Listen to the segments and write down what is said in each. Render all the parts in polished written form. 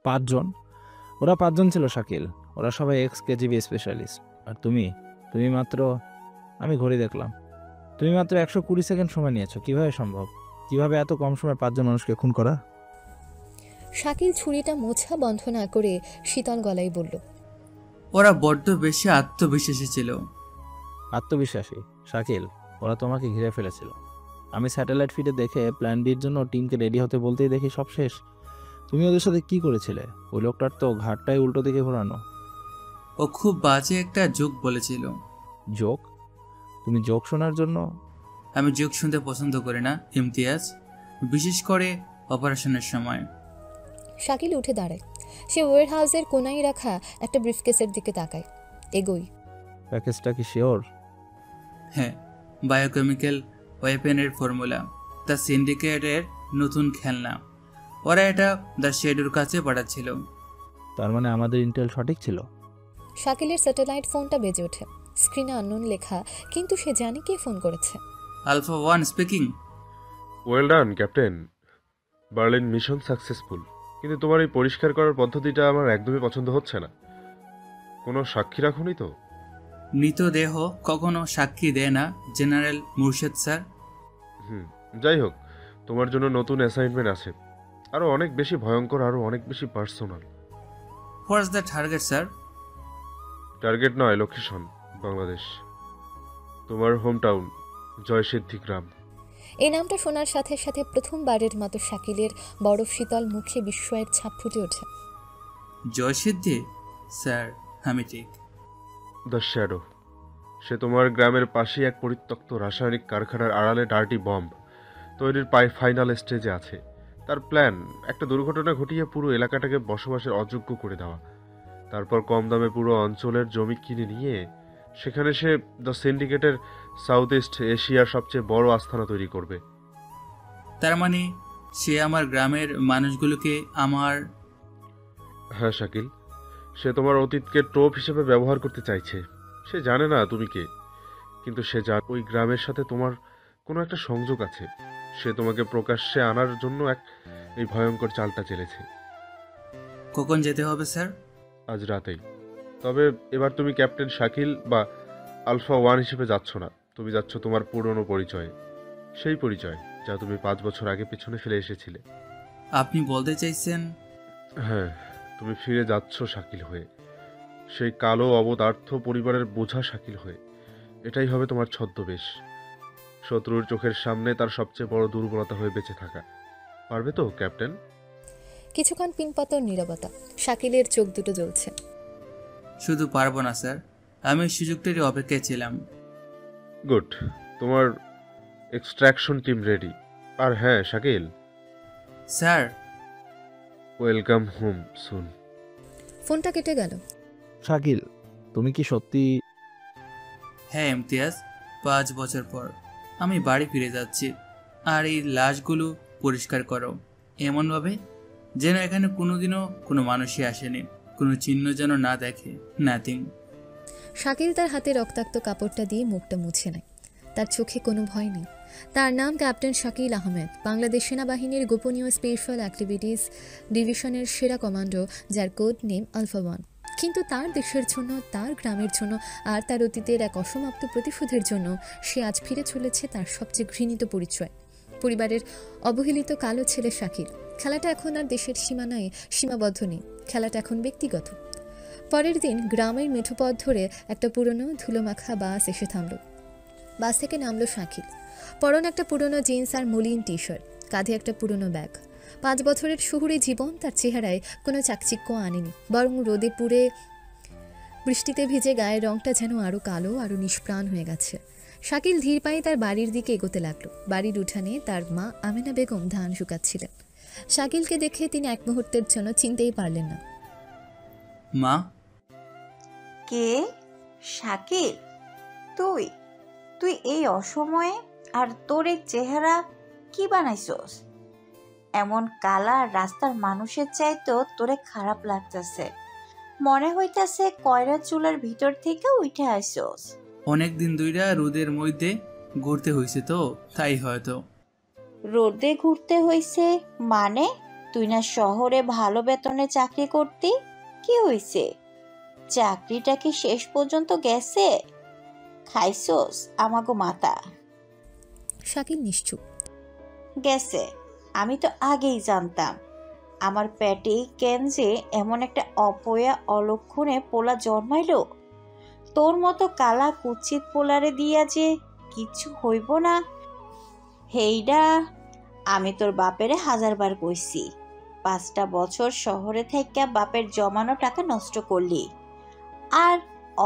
পাঁচজন? ওরা পাঁচজন ছিল শাকিল। ওরা সবাই এক্স কেজিবি স্পেশালিস্ট। আর তুমি তুমি মাত্র, আমি ঘড়ি দেখলাম, তুমি মাত্র 120 সেকেন্ড সময় নিয়েছো। কিভাবে সম্ভব? কিভাবে এত কম সময় পাঁচজন মানুষকে খুন করা? শাকিল ছুরিটা মোছা বন্ধ না করে শীতল গলায় বলল, ওরা বড্ড বেশি আত্মবিশ্বাসী ছিল। আত্মবিশ্বাসী? শাকিল, ওরা তোমাকে ঘিরে ফেলেছিল। আমি স্যাটেলাইট ফিডে দেখে প্ল্যান বির জন্য টিমকে রেডি হতে বলতেই দেখি সব শেষ। তুমি ওদের সাথে কি করেছিলে? ওই লোকটার তো ঘাটটাই উল্টো দিকে ঘোরানো। ও খুব বাজে একটা জোক বলেছিল। জোক? তুমি জোক শোনার জন্য? আমি জোক শুনতে পছন্দ করি না ইমতিয়াজ, বিশেষ করে অপারেশনের সময়। শাকিল উঠে দাঁড়ায়। সে ওয়ার হাউসের কোনায় রাখা একটা ব্রিফকেসের দিকে তাকায়। এগোই। প্যাকেজটা কি শিওর? হ্যাঁ, বায়োকেমিক্যাল ওয়েপেনের ফর্মুলা, দ্য সিন্ডিকেটের নতুন খেলনা। ওরা এটা দ্য শেডুর কাছে পাঠাচ্ছিল। তার মানে আমাদের ইন্টেল সঠিক ছিল। শাকিলের স্যাটেলাইট ফোনটা বেজে ওঠে। স্ক্রিনে আননোন লেখা, কিন্তু সে জানে কে ফোন করেছে। Alpha one speaking. Well done captain, Berlin mission successful. কিন্তু তোমার এই পরিষ্কার করার পদ্ধতিটা আমার একদমই পছন্দ হচ্ছে না। কোনো সাক্ষী রাখুনি তো? মৃতদেহ কখনো সাক্ষী দেয় না জেনারেল মুর্শেদ স্যার। যাই হোক, তোমার জন্য নতুন অ্যাসাইনমেন্ট আছে, আরও অনেক বেশি ভয়ঙ্কর, আরও অনেক বেশি personal. What's the target sir? Target নয়, লোকেশন বাংলাদেশ, তোমার হোম টাউন জয়সিদ্ধি গ্রাম। এই নামটা শোনার সাথে সাথে প্রথমবারের মতো শাকিলের বরফ শীতল মুখে বিস্ময়ের ছাপ ফুটে ওঠে। জয়সিদ্ধি? স্যার, আমি ঠিক। দ্য শ্যাডো, সে তোমার গ্রামের পাশেই এক পরিত্যক্ত রাসায়নিক কারখানার আড়ালে ডার্টি বম্ব তৈরির ফাইনাল স্টেজে আছে। তার প্ল্যান একটা দুর্ঘটনা ঘটিয়ে পুরো এলাকাটাকে বসবাসের অযোগ্য করে দেওয়া, তারপর কম দামে পুরো অঞ্চলের জমি কিনে নিয়ে সেখানে সে দ্য সিন্ডিকেটের সাউথ ইস্ট এশিয়ার সবচেয়ে বড় আস্তানা তৈরি করবে। তার মানে সে আমার গ্রামের মানুষগুলোকে আমার... হ্যাঁ শাকিল, সে তোমার অতীতকে টোপ হিসেবে ব্যবহার করতে চাইছে। সে জানে না তুমি কে, কিন্তু সে জানে ওই গ্রামের সাথে তোমার কোনো একটা সংযোগ আছে। সে তোমাকে প্রকাশ্যে আনার জন্য এই ভয়ঙ্কর চালটা চেলেছে। কখন যেতে হবে স্যার? আজ রাতেই। তবে এবার তুমি ক্যাপ্টেন শাকিল বা আলফা ওয়ান হিসেবে যাচ্ছ না, তুমি যাচ্ছ তোমার পুরনো পরিচয়ে, সেই পরিচয় যা তুমি 5 বছর আগে পেছনে ফেলে এসেছিলে। আপনি বলতে চাইছেন? হ্যাঁ, তুমি ফিরে যাচ্ছ শাকিল হয়ে, সেই কালো অবদার্থ পরিবারের বোঝা শাকিল হয়ে। এটাই হবে তোমার ছদ্মবেশ, শত্রুর চোখের সামনে তার সবচেয়ে বড় দুর্বলতা হয়ে বেঁচে থাকা। পারবে তো ক্যাপ্টেন? কিছুক্ষণ পিনপতর নীরবতা। শাকিলের চোখ দুটো জ্বলছে। শুধু পারবো না স্যার, আমি সুযোগটারই অপেক্ষায় ছিলাম। গুড, তোমার এক্সট্রাকশন টিম রেডি। আর হ্যাঁ Shakil, sir, welcome home soon. ফোনটা কেটে গেল। শাকিল, তুমি কি সত্যি? হ্যাঁ ইমতিয়াজ, 5 বছর পর আমি বাড়ি ফিরে যাচ্ছি। আর এই লাশগুলো পরিষ্কার করো এমনভাবে যেন এখানে কোনোদিনও কোনো মানুষই আসেনি, কোনো চিহ্ন যেন না দেখে। নাথিং। শাকিল তার হাতে রক্তাক্ত কাপড়টা দিয়ে মুখটা মুছে নেয়। তার চোখে কোনো ভয় নেই। তার নাম ক্যাপ্টেন শাকিল আহমেদ, বাংলাদেশ সেনাবাহিনীর গোপনীয় স্পেশাল অ্যাক্টিভিটিস ডিভিশনের সেরা কমান্ডো, যার কোড নেম আলফা ওয়ান। কিন্তু তার দেশের জন্য, তার গ্রামের জন্য আর তার অতীতের এক অসমাপ্ত প্রতিশোধের জন্য সে আজ ফিরে চলেছে তার সবচেয়ে ঘৃণিত পরিচয়, পরিবারের অবহেলিত কালো ছেলে শাকিল। খেলাটা এখন আর দেশের সীমানায় সীমাবদ্ধ নেই, খেলাটা এখন ব্যক্তিগত। পরের দিন গ্রামের মেঠোপথ ধরে একটা পুরনো ধুলোমাখা বাস এসে থামল। বাস থেকে নামলো শাকিল। পরনে একটা পুরনো জিন্স আর মলিন টি শার্ট, কাঁধে একটা পুরনো ব্যাগ। 5 বছরের শহুরে জীবন তার চেহারায় কোনো চাকচিক্য আনেনি, বরং রোদে পুড়ে বৃষ্টিতে ভিজে গায়ের রংটা যেন আরও কালো, আরও নিষ্প্রাণ হয়ে গেছে। শাকিল ধীর পায়ে তার বাড়ির দিকে এগোতে লাগলো। বাড়ির উঠানে তার মা আমেনা বেগম ধান শুকাচ্ছিলেন। শাকিলকে দেখে তিনি এক মুহূর্তের জন্য চিনতেই পারলেন না। মা? কে? শাকিল? তুই তুই এই অসময়ে? আর তোর এই চেহারা কি বানাইছস? এমন কালা রাস্তার মানুষের চাইতেও তোরে খারাপ লাগতেছে। মনে হইতাছে কয়রা চুলার ভিতর থেকে উঠে আইছস। অনেক দিন ধইরা রোদের মধ্যে ঘুরতে হয়েছে তো, তাই হয়তো। রোদে ঘুরতে হইছে মানে? তুই না শহরে ভালো বেতনে চাকরি করতি? কি হইছে? চাকরিটা কি শেষ পর্যন্ত গেছে? খাইছোস আমাগো মাথা? শাকিল নিশ্চুপ। গেছে। আমি তো আগেই জানতাম। আমার পেটে কেন যে এমন একটা অপয়া অলক্ষণে পোলা জন্মাইলো। তোর মতো কালা কুৎসিত পোলারে দিয়া যে কিচ্ছু হইব না, হেইডা আমি তোর বাপেরে 1000বার কইছি। 5টা বছর শহরে থেকে বাপের জমানো টাকা নষ্ট করলি, আর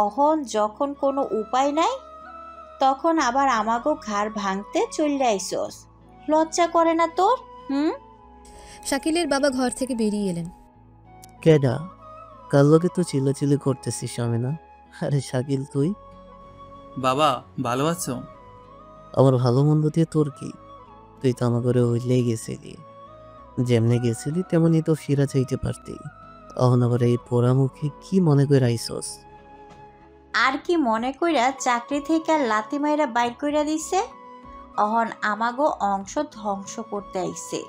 অহন যখন কোনো উপায় নাই তখন আবার আমাগো ঘাড় ভাঙতে চলে আইসস। লজ্জা করে না তোর? শাকিলের বাবা ঘর থেকে বেরিয়ে এলেন। কেডা? কার লগে তো চিল্লাচিল্লি করতেছিস আমি না? আরে শাকিল তুই? বাবা ভালো আছো? আমার ভালো মন্দ দিয়ে তোর কি? তুই তো আমার ঘরে হইলেই গেছিলি। যেমনে গেছিলি তেমনি তো ফিরা চাইতে পারতি। অহন আবার এই পোড়ামুখে কি মনে করে আইসস? আর কি মনে কইরা চাকরি থেকে লাথি মাইরা বাইর কইরা দিছে? অহন আমাগো অংশ ধ্বংস করতে আইছে।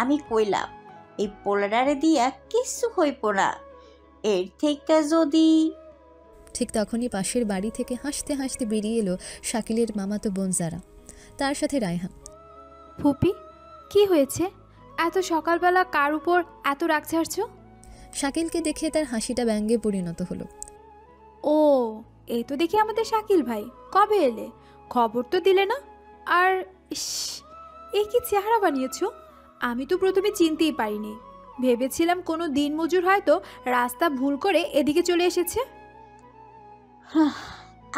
আমি কইলাম এই পোলাডারে দিয়া কিছু হইব না। এর থেকে যদি... ঠিক তখনই পাশের বাড়ি থেকে হাসতে হাসতে বেরিয়ে এলো শাকিলের মামাতো বোন জারা, তার সাথে রায়হান। ফুপি, কি হয়েছে? এত সকালবেলা কার উপর এত রাগ ছাড়ছো? শাকিলকে দেখে তার হাসিটা ব্যঙ্গে পরিণত হলো। ও, এই তো দেখি আমাদের শাকিল ভাই। কবে এলে? খবর তো দিলে না। আর ইস, এ কি চেহারা বানিয়েছো! আমি তো প্রথমে চিনতেই পারিনি। ভেবেছিলাম কোনো দিনমজুর হয়তো রাস্তা ভুল করে এদিকে চলে এসেছে।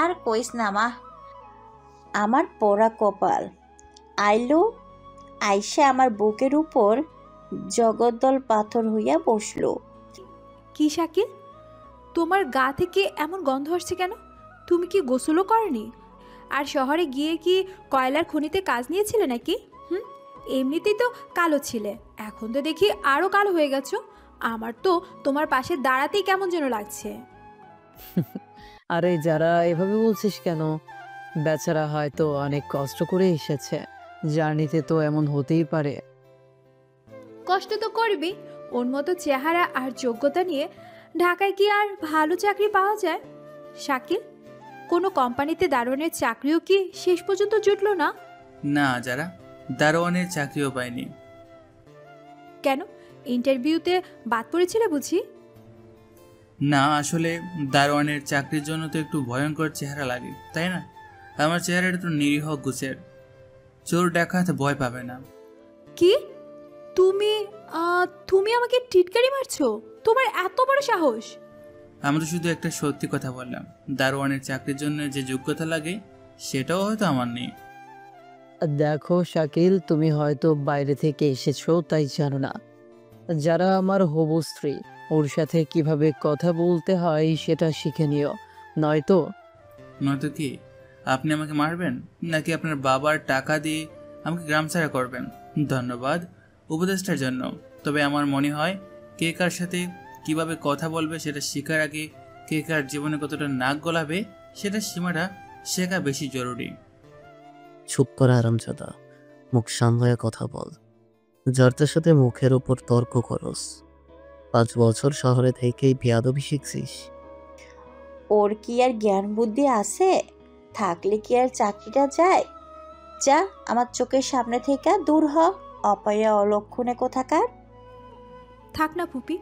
আর কইস না মা, আমার পোড়া কপাল। আইলো, আইসা আমার বুকের উপর জগদ্দল পাথর হইয়া বসলো। কি শাকিল, তোমার গা থেকে এমন গন্ধ আসছে কেন? তুমি কি গোসলও করনি? আর শহরে গিয়ে কি কয়লার খনিতে কাজ নিয়েছিলে নাকি? এমনিতেই তো কালো ছিলে, এখন তো দেখি আরও কালো হয়ে গেছো। আমার তো তোমার পাশে দাঁড়াতেই কেমন যেন লাগছে। আরে যারা এভাবে বলছিস কেন? বেচারা হয়তো অনেক কষ্ট করে এসেছে, জার্নিতে তো এমন হতেই পারে। কষ্ট তো করবি, ওর মতো চেহারা আর যোগ্যতা নিয়ে ঢাকায় কি আর ভালো চাকরি পাওয়া যায়? শাকিল, কোনো কোম্পানিতে দারোয়ানের চাকরিও কি শেষ পর্যন্ত জুটলো না? না, যারা দারোয়ানের চাকরিও পায়নি। কেন, ইন্টারভিউতে বাদ পড়েছিলে বুঝি? না, আসলে দারোয়ানের চাকরির জন্য তো একটু ভয়ঙ্কর চেহারা লাগে, তাই না? আমার চেহারাটা একটু নিরীহ গুছের, চোর ডাকাত ভয় পাবে না। কি তুমি তুমি আমাকে টিটকারি মারছো? তোমার এত বড় সাহস! আমি তো শুধু একটা সত্যি কথা বললাম। দারোয়ানের চাকরির জন্য যে যোগ্যতা লাগে সেটাও হয়তো আমার নেই। দেখো শাকিল, তুমি হয়তো বাইরে থেকে এসেছো তাই জানো না। যারা আমার হবু স্ত্রী, ওর সাথে কিভাবে কথা বলতে হয় সেটা শিখে নিও, নয়তো কি আপনি আমাকে মারবেন, নাকি আপনার বাবার টাকা দিয়ে আমাকে গ্রাম ছাড়া করবেন? ধন্যবাদ উপদেশটার জন্য, তবে আমার মনে হয় কে কার সাথে কিভাবে কথা বলবে সেটা শেখার আগে কে কার জীবনে কতটা নাক গলাবে সেটা সীমাটা শেখা বেশি জরুরি। চুপ করে আরামজাদা, মুখ সামলায় কথা বল। যার সাথে মুখের ওপর তর্ক করস। 5 বছর শহরে থেকেই বেয়াদবি শিখছিস। ওর কি আর জ্ঞান বুদ্ধি আছে? থাকলে কি আর চাকরিটা যায়? যা আমার চোখের সামনে থেকে দূর হ, অপায়া অলক্ষণে কোথাকার। থাক না ফুপি,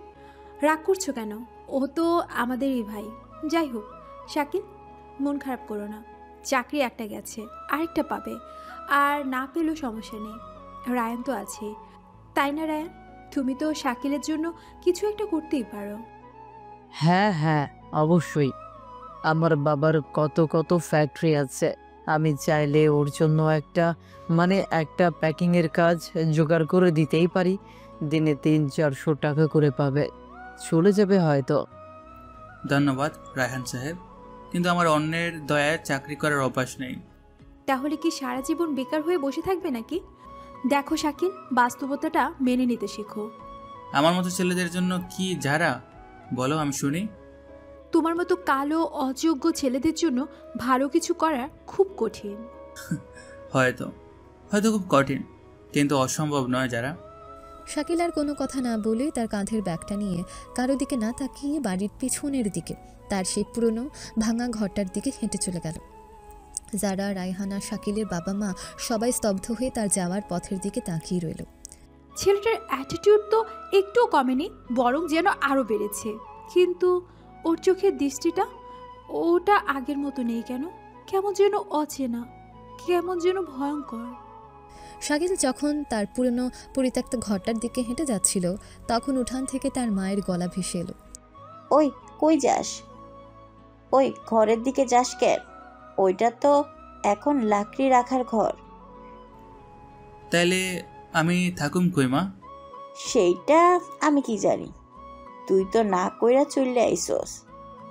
রাগ করছো কেন? ও তো আমাদেরই ভাই। যাই হোক শাকিল, মন খারাপ করো না। চাকরি একটা গেছে, আরেকটা পাবে, আর না পেলেও সমস্যা নেই। রায়ান তো আছে, তাই না রায়ান? তুমি তো শাকিলের জন্য কিছু একটা করতেই পারো। হ্যাঁ হ্যাঁ, অবশ্যই। আমার বাবার কত কত ফ্যাক্টরি আছে, আমি চাইলে ওর জন্য একটা প্যাকিংয়ের কাজ জোগাড় করে দিতেই পারি। দিনে 300-400 টাকা করে পাবে, চলে যাবে হয়তো। ধন্যবাদ রায়হান সাহেব, কিন্তু আমার অন্যের দয়ায় চাকরি করার অভ্যাস নেই। তাহলে কি সারা জীবন বেকার হয়ে বসে থাকবে নাকি? দেখো শাকিল, বাস্তবতাটা মেনে নিতে শেখো। আমার মতো ছেলেদের জন্য কি যারা, বলো আমি শুনি। তোমার মতো কালো অযোগ্য ছেলেদের জন্য ভালো কিছু করা খুব কঠিন। হয়তো হয়তো খুব কঠিন, কিন্তু অসম্ভব নয় যারা। শাকিল আর কোনো কথা না বলে তার কাঁধের ব্যাগটা নিয়ে কারো দিকে না তাকিয়ে বাড়ির পিছনের দিকে তার সেই পুরনো ভাঙা ঘরটার দিকে হেঁটে চলে গেল। যারা, রায়হানা, শাকিলের বাবা মা সবাই স্তব্ধ হয়ে তার যাওয়ার পথের দিকে তাকিয়ে রইল। ছেলেটার অ্যাটিটিউড তো একটুও কমেনি, বরং যেন আরও বেড়েছে। কিন্তু ওর চোখের দৃষ্টিটা, ওটা আগের মতো নেই কেন? কেমন যেন অচেনা, কেমন যেন ভয়ঙ্কর। শাকিল যখন তার পুরনো পরিত্যক্ত ঘরটার দিকে হেঁটে যাচ্ছিল তখন উঠান থেকে তার মায়ের গলা ভেসে এলো। ওই কই যাস? ওই ঘরের দিকে যাস কেন? ওইটা তো এখন লাকড়ি রাখার ঘর। তাইলে আমি থাকুম কই মা? সেইটা আমি কি জানি? তুই তো না কইরা চলে আইসস।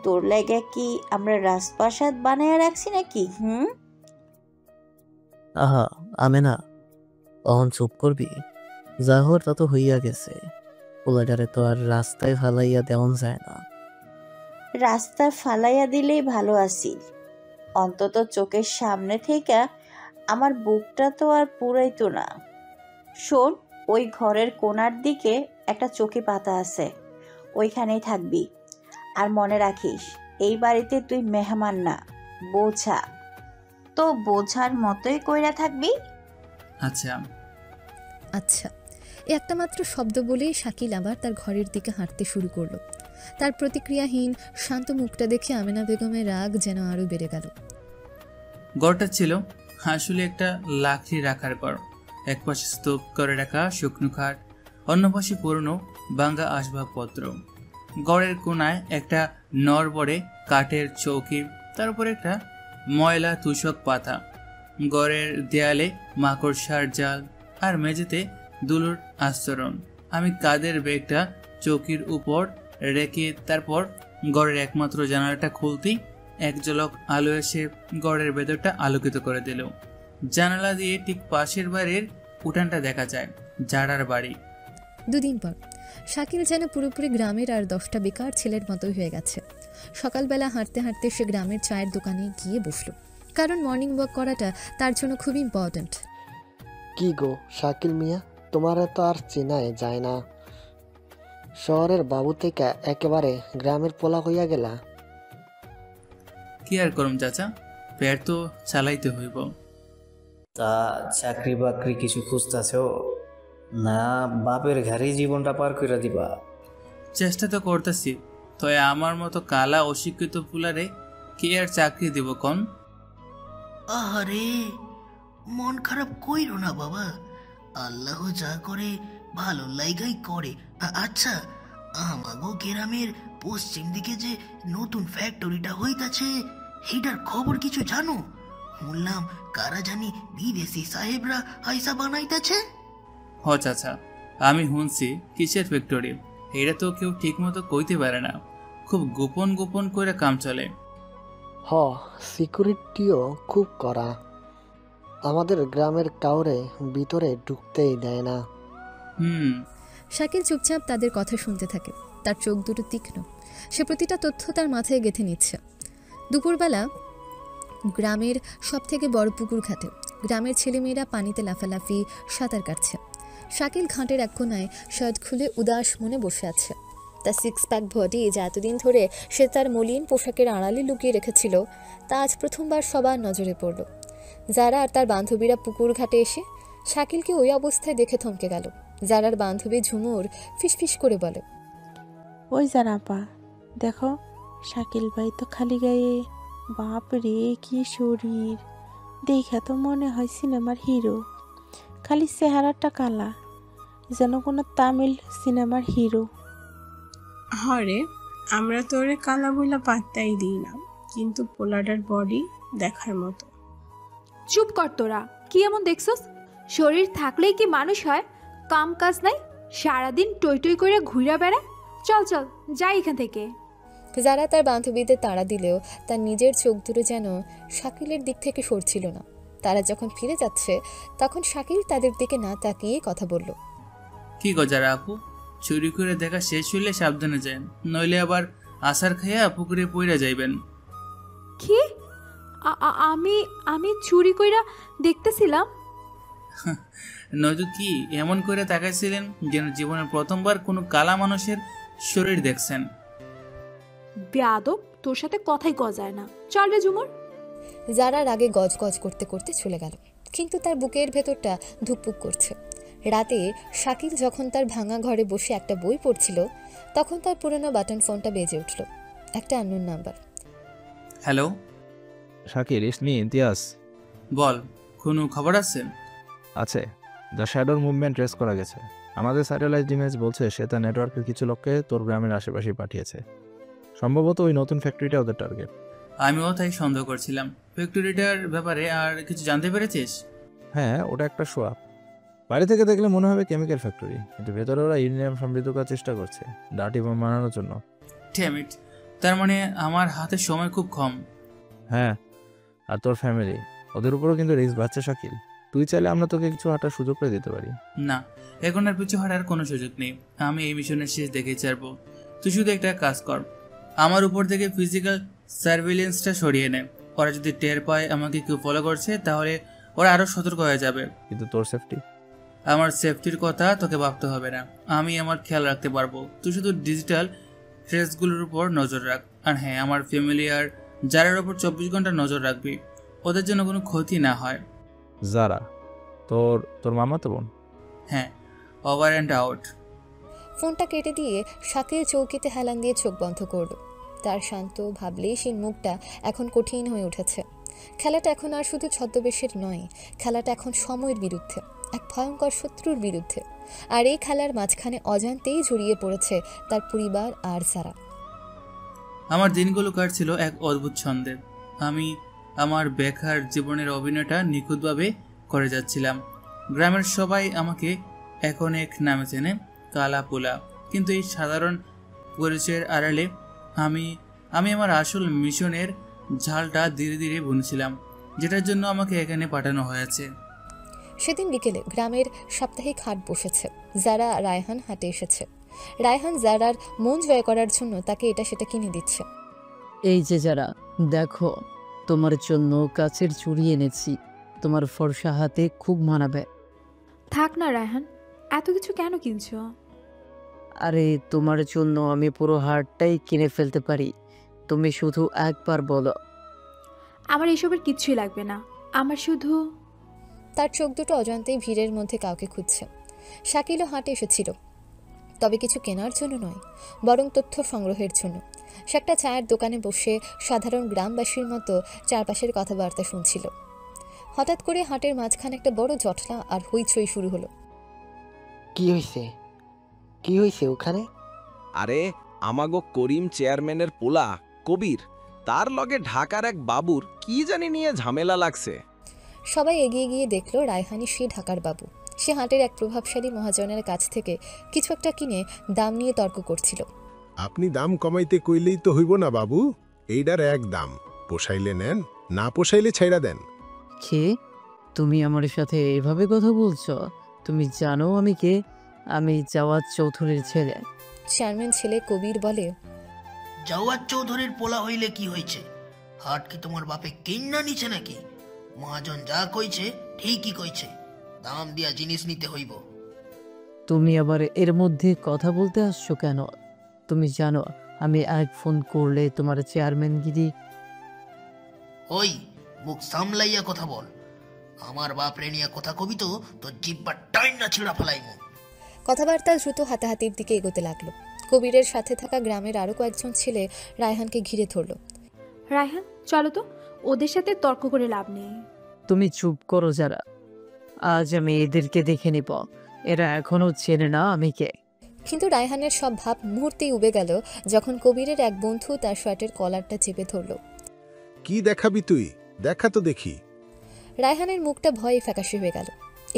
তোর লাগে কি আমরা রাজপ্রাসাদ বানায় রাখছি নাকি? আহা আমেনা, অহন চুপ করবি? যা হওয়ার তা তো হইয়া গেছে। পোলাটারে তো আর রাস্তায় ফালাইয়া দেওয়ান যায় না। রাস্তা ফালাইয়া দিলেই ভালো আছিল। অন্তত চোখের সামনে থেকে আমার বুকটা তো আর পুরাইতো না। শোন, ওই ঘরের কোণার দিকে একটা চৌকি পাতা আছে, ওইখানেই থাকবি। আর মনে রাখিস, এই বাড়িতে তুই মেহমান না, বোঝা। তো বোঝার মতোই কইরা থাকবি। আচ্ছা। আচ্ছা, এই একটা মাত্র শব্দ বলেই শাকিল আবার তার ঘরের দিকে হাঁটতে শুরু করলো। তার প্রতিক্রিয়াহীন শান্ত মুখটা দেখে আমেনা বেগমের রাগ যেন আরও বেড়ে গেল। ঘরটা ছিল আসলে একটা লাকড়ি রাখার ঘর। এক পাশে স্তূপ করে রাখা শুকনো খাট, অন্য পাশে পুরনো ভাঙা আসবাবপত্র। ঘরের কোনায় একটা নড়বড়ে কাঠের চৌকি, তার উপর একটা ময়লা তুষক পাতা। ঘরের দেয়ালে মাকড়সার জাল আর মেঝেতে দুলুর আস্তরণ। আমি কাঁধের ব্যাগটা চৌকির উপর রেখে তারপর ঘরের একমাত্র জানালাটা খুলতেই এক ঝলক আলো এসে ঘরের ভেতরটা আলোকিত করে দিল। জানালা দিয়ে ঠিক পাশের বাড়ির উঠানটা দেখা যায়, জাড়ার বাড়ি। দুদিন পর শাকিল যেন পুরোপুরি গ্রামের আর 10টা বেকার ছেলের মতোই হয়ে গেছে। সকালবেলা হাঁটতে হাঁটতে সে গ্রামের চায়ের দোকানে গিয়ে বসলো, কারণ মর্নিং ওয়াক করাটা তার জন্য খুব ইম্পর্ট্যান্ট। কি গো শাকিল মিয়া, তোমার তো আর চেনাই যায় না। শহরের বাবু থেকে একেবারে গ্রামের পোলা হইয়া গেলা। কি আর করম চাচা, পেট তো চালাইতে হইব। তা চাকরি বাকরি কিছু খুঁজতেছ না বাপের ঘরেই জীবনটা পার করে দিবা? চেষ্টা তো করতেছি, তবে আমার মতো কালা অশিক্ষিত পুলারে কে আর চাকরি দিব কোন? আরে মন খারাপ কইরো না বাবা, আল্লাহ যা করে ভালো লাইগাই করে। আচ্ছা, আমাগো গ্রামের পশ্চিম দিকে যে নতুন ফ্যাক্টরিটা হইতাছে, সেইটার খবর কিছু জানো? শুনলাম কারা জানি বিদেশি সাহেবরা আইসা বানাইতেছে। হ চাচা, আমি শুনছি কিসের ফ্যাক্টরি, এটা তো কেউ ঠিক মতো কইতে পারে না, খুব গোপন গোপন করে কাম চলে। হ, সিকিউরিটিও খুব কড়া। আমাদের গ্রামের কাউরে ভিতরে ঢুকতেই দেয় না। শাকিল চুপচাপ তাদের কথা শুনতে থাকে, তার চোখ দুটো তীক্ষ্ণ। সে প্রতিটা তথ্য তার মাথায় গেঁথে নিচ্ছে। দুপুরবেলা গ্রামের সব থেকে বড় পুকুর ঘাটে গ্রামের ছেলেমেয়েরা পানিতে লাফালাফি, সাঁতার কাটছে। শাকিল ঘাটের এক কোনায় শার্ট খুলে উদাস মনে বসে আছে। তার 6 প্যাক বডি, যা এতদিন ধরে সে তার মলিন পোশাকের আড়ালে লুকিয়ে রেখেছিল, তা আজ প্রথমবার সবার নজরে পড়ল। যারা আর তার বান্ধবীরা পুকুর ঘাটে এসে শাকিলকে ওই অবস্থায় দেখে থমকে গেল। যারার বান্ধবী ঝুমুর ফিসফিস করে বলে, ওই যারা আপা, দেখো শাকিল ভাই তো খালি গায়ে, বাপ রে কি শরীর, দেখা তো মনে হয় সিনেমার হিরো, খালি চেহারাটা কালা, যেন কোনো তামিল সিনেমার হিরো। হরে, আমরা তো ওরে কালা বইলা পাত্তাই দিই না, কিন্তু পোলাডার বডি দেখার মতো। চুপ কর তোরা, কি এমন দেখছস? শরীর থাকলেই কি মানুষ হয়? কাম কাজ নাই, সারাদিন টই টই করে ঘুরা বেড়ায়। চল চল যাই এখান থেকে। যারা তার বান্ধবীদের তাড়া দিলেও তার নিজের চোখ দুটো যেন শাকিলের দিক থেকে সরছিল না। তারা যখন ফিরে যাচ্ছে তখন শাকিল তাদের দিকে না তাকিয়ে কথা বলল, কি গো যারা আপু, চুরি করে দেখা শেষ হইলে সাবধানে যান, নইলে আবার আসার খাইয়া পুকুরে পইরা যাইবেন। কি? আমি চুরি কইরা দেখতেছিলাম? নয়তো কি এমন করে তাকাইছিলেন যেন জীবনের প্রথমবার কোনো কালা মানুষের শরীর দেখছেন? বেয়াদব, তোর সাথে কথাই কওয়া যায় না। চল রে ঝুমুর। যারার আগে গজ গজ করতে করতে চলে গেল, কিন্তু তার বুকের ভেতরটা ধুকপুক করছে। রাতে শাকিল যখন তার ভাঙা ঘরে বসে একটা বই পড়ছিল, তখন তার পুরনো বাটন ফোনটা বেজে উঠল। একটা unknown number. Hello. Shakil, it's me Imtiaz. বল, কোনো খবর আছে? আছে। দ্য শ্যাডোর মুভমেন্ট ট্রেস করা গেছে। আমাদের স্যাটেলাইট ইমেজ বলছে সে তার নেটওয়ার্কের কিছু লোককে তোর গ্রামের আশেপাশে পাঠিয়েছে। সম্ভবত ওই নতুন ফ্যাক্টরিটা ওদের টার্গেট। আমিও তাই সন্দেহ করছিলাম। ফ্যাক্টরিটার ব্যাপারে আর কিছু জানতে পেরেছিস? হ্যাঁ, ওটা একটা সোয়াপ। বাইরে থেকে দেখলে মনে হবে কেমিক্যাল ফ্যাক্টরি, কিন্তু ভেতরে ওরা ইউরেনিয়াম সমৃদ্ধ করার চেষ্টা করছে ডার্টি বোম বানানোর জন্য। Damn it! তার মানে আমার হাতে সময় খুব কম। হ্যাঁ, আর তোর ফ্যামিলি, ওদের উপরও কিন্তু রিস্ক বাড়ছে শাকিল। তুই চাইলে আমরা তোকে কিছু হাঁটার সুযোগ করে দিতে পারি। না, এখন আর পিছু হাঁটার কোনো সুযোগ নেই। আমি এই মিশনের শেষ দেখে ছাড়বো। তুই শুধু একটা কাজ কর, আমার উপর থেকে ফিজিক্যাল সার্ভিলেন্সটা সরিয়ে নে। ওরা যদি টের পায় আমাকে কেউ ফলো করছে, তাহলে ওরা আরও সতর্ক হয়ে যাবে। কিন্তু তোর সেফটি? আমার সেফটির কথা তোকে ভাবতে হবে না, আমি আমার খেয়াল রাখতে পারবো। তুই শুধু ডিজিটাল ট্রেসগুলোর উপর নজর রাখ। আর হ্যাঁ, আমার ফ্যামিলি আর যারার উপর 24 ঘন্টা নজর রাখবি, ওদের জন্য কোনো ক্ষতি না হয়। যারা? তোর মামাতো বোন? হ্যাঁ, ওভার অ্যান্ড আউট। ফোনটা কেটে দিয়ে শাকিল চৌকিতে হেলান দিয়ে চোখ বন্ধ করল। তার শান্ত ভাবলেশীন মুখটা এখন কঠিন হয়ে উঠেছে। খেলাটা এখন আর শুধু ছদ্মবেশের নয়, খেলাটা এখন সময়ের বিরুদ্ধে, এক ভয়ঙ্কর শত্রুর বিরুদ্ধে। আর এই খেলার মাঝখানে অজান্তেই জড়িয়ে পড়েছে তার পরিবার আর সারা। আমার দিনগুলো কাটছিল এক অদ্ভুত ছন্দে। আমি আমার বেকার জীবনের অভিনয়টা নিখুঁতভাবে করে যাচ্ছিলাম। গ্রামের সবাই আমাকে এখন এক নামে চেনে, কালা পোলা। কিন্তু এই সাধারণ পরিচয়ের আড়ালে আমি আমার আসল মিশনের ঝালটা ধীরে ধীরে বুনছিলাম, যেটার জন্য আমাকে এখানে পাঠানো হয়েছে। সেদিন বিকেলে গ্রামের সাপ্তাহিক হাট বসেছে। যারা রায়হান হাটে এসেছে। রায়হান যারার মন জয় করার জন্য তাকে এটা সেটা কিনে দিচ্ছে। এই যে যারা, দেখো তোমার জন্য কাচের চুড়ি এনেছি, তোমার ফর্সা হাতে খুব মানাবে। থাক না রায়হান, এত কিছু কেন কিনছো? আরে তোমার জন্য আমি পুরো হারটাই কিনে ফেলতে পারি, তুমি শুধু একবার বলো। আমার এসবের কিচ্ছুই লাগবে না, আমার শুধু। তার চোখ দুটো অজান্তেই ভিড়ের মধ্যে কাউকে খুঁজছে। শাকিলও হাটে এসেছিল, তবে কিছু কেনার জন্য নয়, বরং তথ্য সংগ্রহের জন্য। সে একটা চায়ের দোকানে বসে সাধারণ গ্রামবাসীর মতো চারপাশের কথাবার্তা শুনছিল। হঠাৎ করে হাটের মাঝখানে একটা বড় জটলা আর হইচই শুরু হলো। কি হয়েছে ওখানে? আরে আমাগো করিম চেয়ারম্যানের পোলা কবির, তার লগে ঢাকার এক বাবুর কি জানি নিয়ে ঝামেলা লাগছে। সবাই এগিয়ে গিয়ে দেখলো রায়হানি সে ঢাকার বাবু। সে হাটের এক প্রভাবশালী মহাজনের কাছ থেকে কিছু একটা কিনে দাম নিয়ে তর্ক করছিল। আপনি দাম কমাইতে কইলেই তো হইব না বাবু, এইটার এক দাম, পোষাইলে নেন, না পোষাইলে ছাইড়া দেন। কে? তুমি আমার সাথে এভাবে কথা বলছো? তুমি জানো আমি কে? আমি জাওয়াদ চৌধুরীর ছেলে। চেয়ারম্যান ছেলে কবির বলে, জাওয়াদ চৌধুরীর পোলা হইলে কি হয়েছে? হাট কি তোমার বাপে কিন্না নিছে নাকি? মহাজন যা কইছে ঠিকই কইছে, দাম দিয়া জিনিস নিতে হইব। তুমি আবার এর মধ্যে কথা বলতে আসছো কেন? তুমি জানো আমি এক ফোন করলে তোমার চেয়ারম্যানগিরি। ওই মুখ সামলাইয়া কথা বল, আমার বাপ রে নিয়া কথা কবি তো তোর জিব্বা টাইন না ছিঁড়া ফেলাইমু। কথাবার্তা দ্রুত হাতাহাতির দিকে এগোতে লাগলো। কবিরের সাথে থাকা গ্রামের আরো কয়েকজন ছেলে রায়হানকে ঘিরে ধরল। রায়হান চলো তো, ওদের সাথে তর্ক করে লাভ নেই। তুমি চুপ করো যারা, আজ আমি এদেরকে দেখে নিব, এরা এখনো চেনে না আমি কে। কিন্তু রায়হানের সব ভাব মুহূর্তেই উবে গেল যখন কবিরের এক বন্ধু তার শার্টের কলারটা চেপে ধরল। কি দেখাবি তুই? দেখা তো দেখি। রায়হানের মুখটা ভয়ে ফ্যাকাশে হয়ে গেল।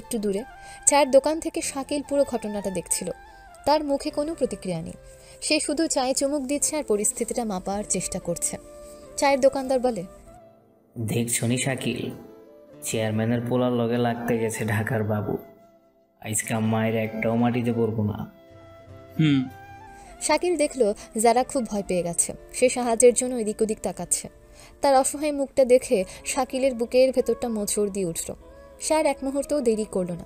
একটু দূরে চায়ের দোকান থেকে শাকিল পুরো ঘটনাটা দেখছিল। তার মুখে কোনো প্রতিক্রিয়া নেই, সে শুধু চায়ে চুমুক দিচ্ছে আর পরিস্থিতিটা মাপার চেষ্টা করছে। চায়ের দোকানদার বলে, দেখছনি শাকিল, চেয়ারম্যানের পোলার লগে লাগতে গেছে ঢাকার বাবু, আজকা মায়ের একটাও মাটিতে পড়বো না। শাকিল দেখলো যারা খুব ভয় পেয়ে গেছে। সে সাহায্যের জন্য এদিক ওদিক তাকাচ্ছে। তার অসহায় মুখটা দেখে শাকিলের বুকের ভেতরটা মোচড় দিয়ে উঠল। সে আর এক মুহূর্তও দেরি করল না,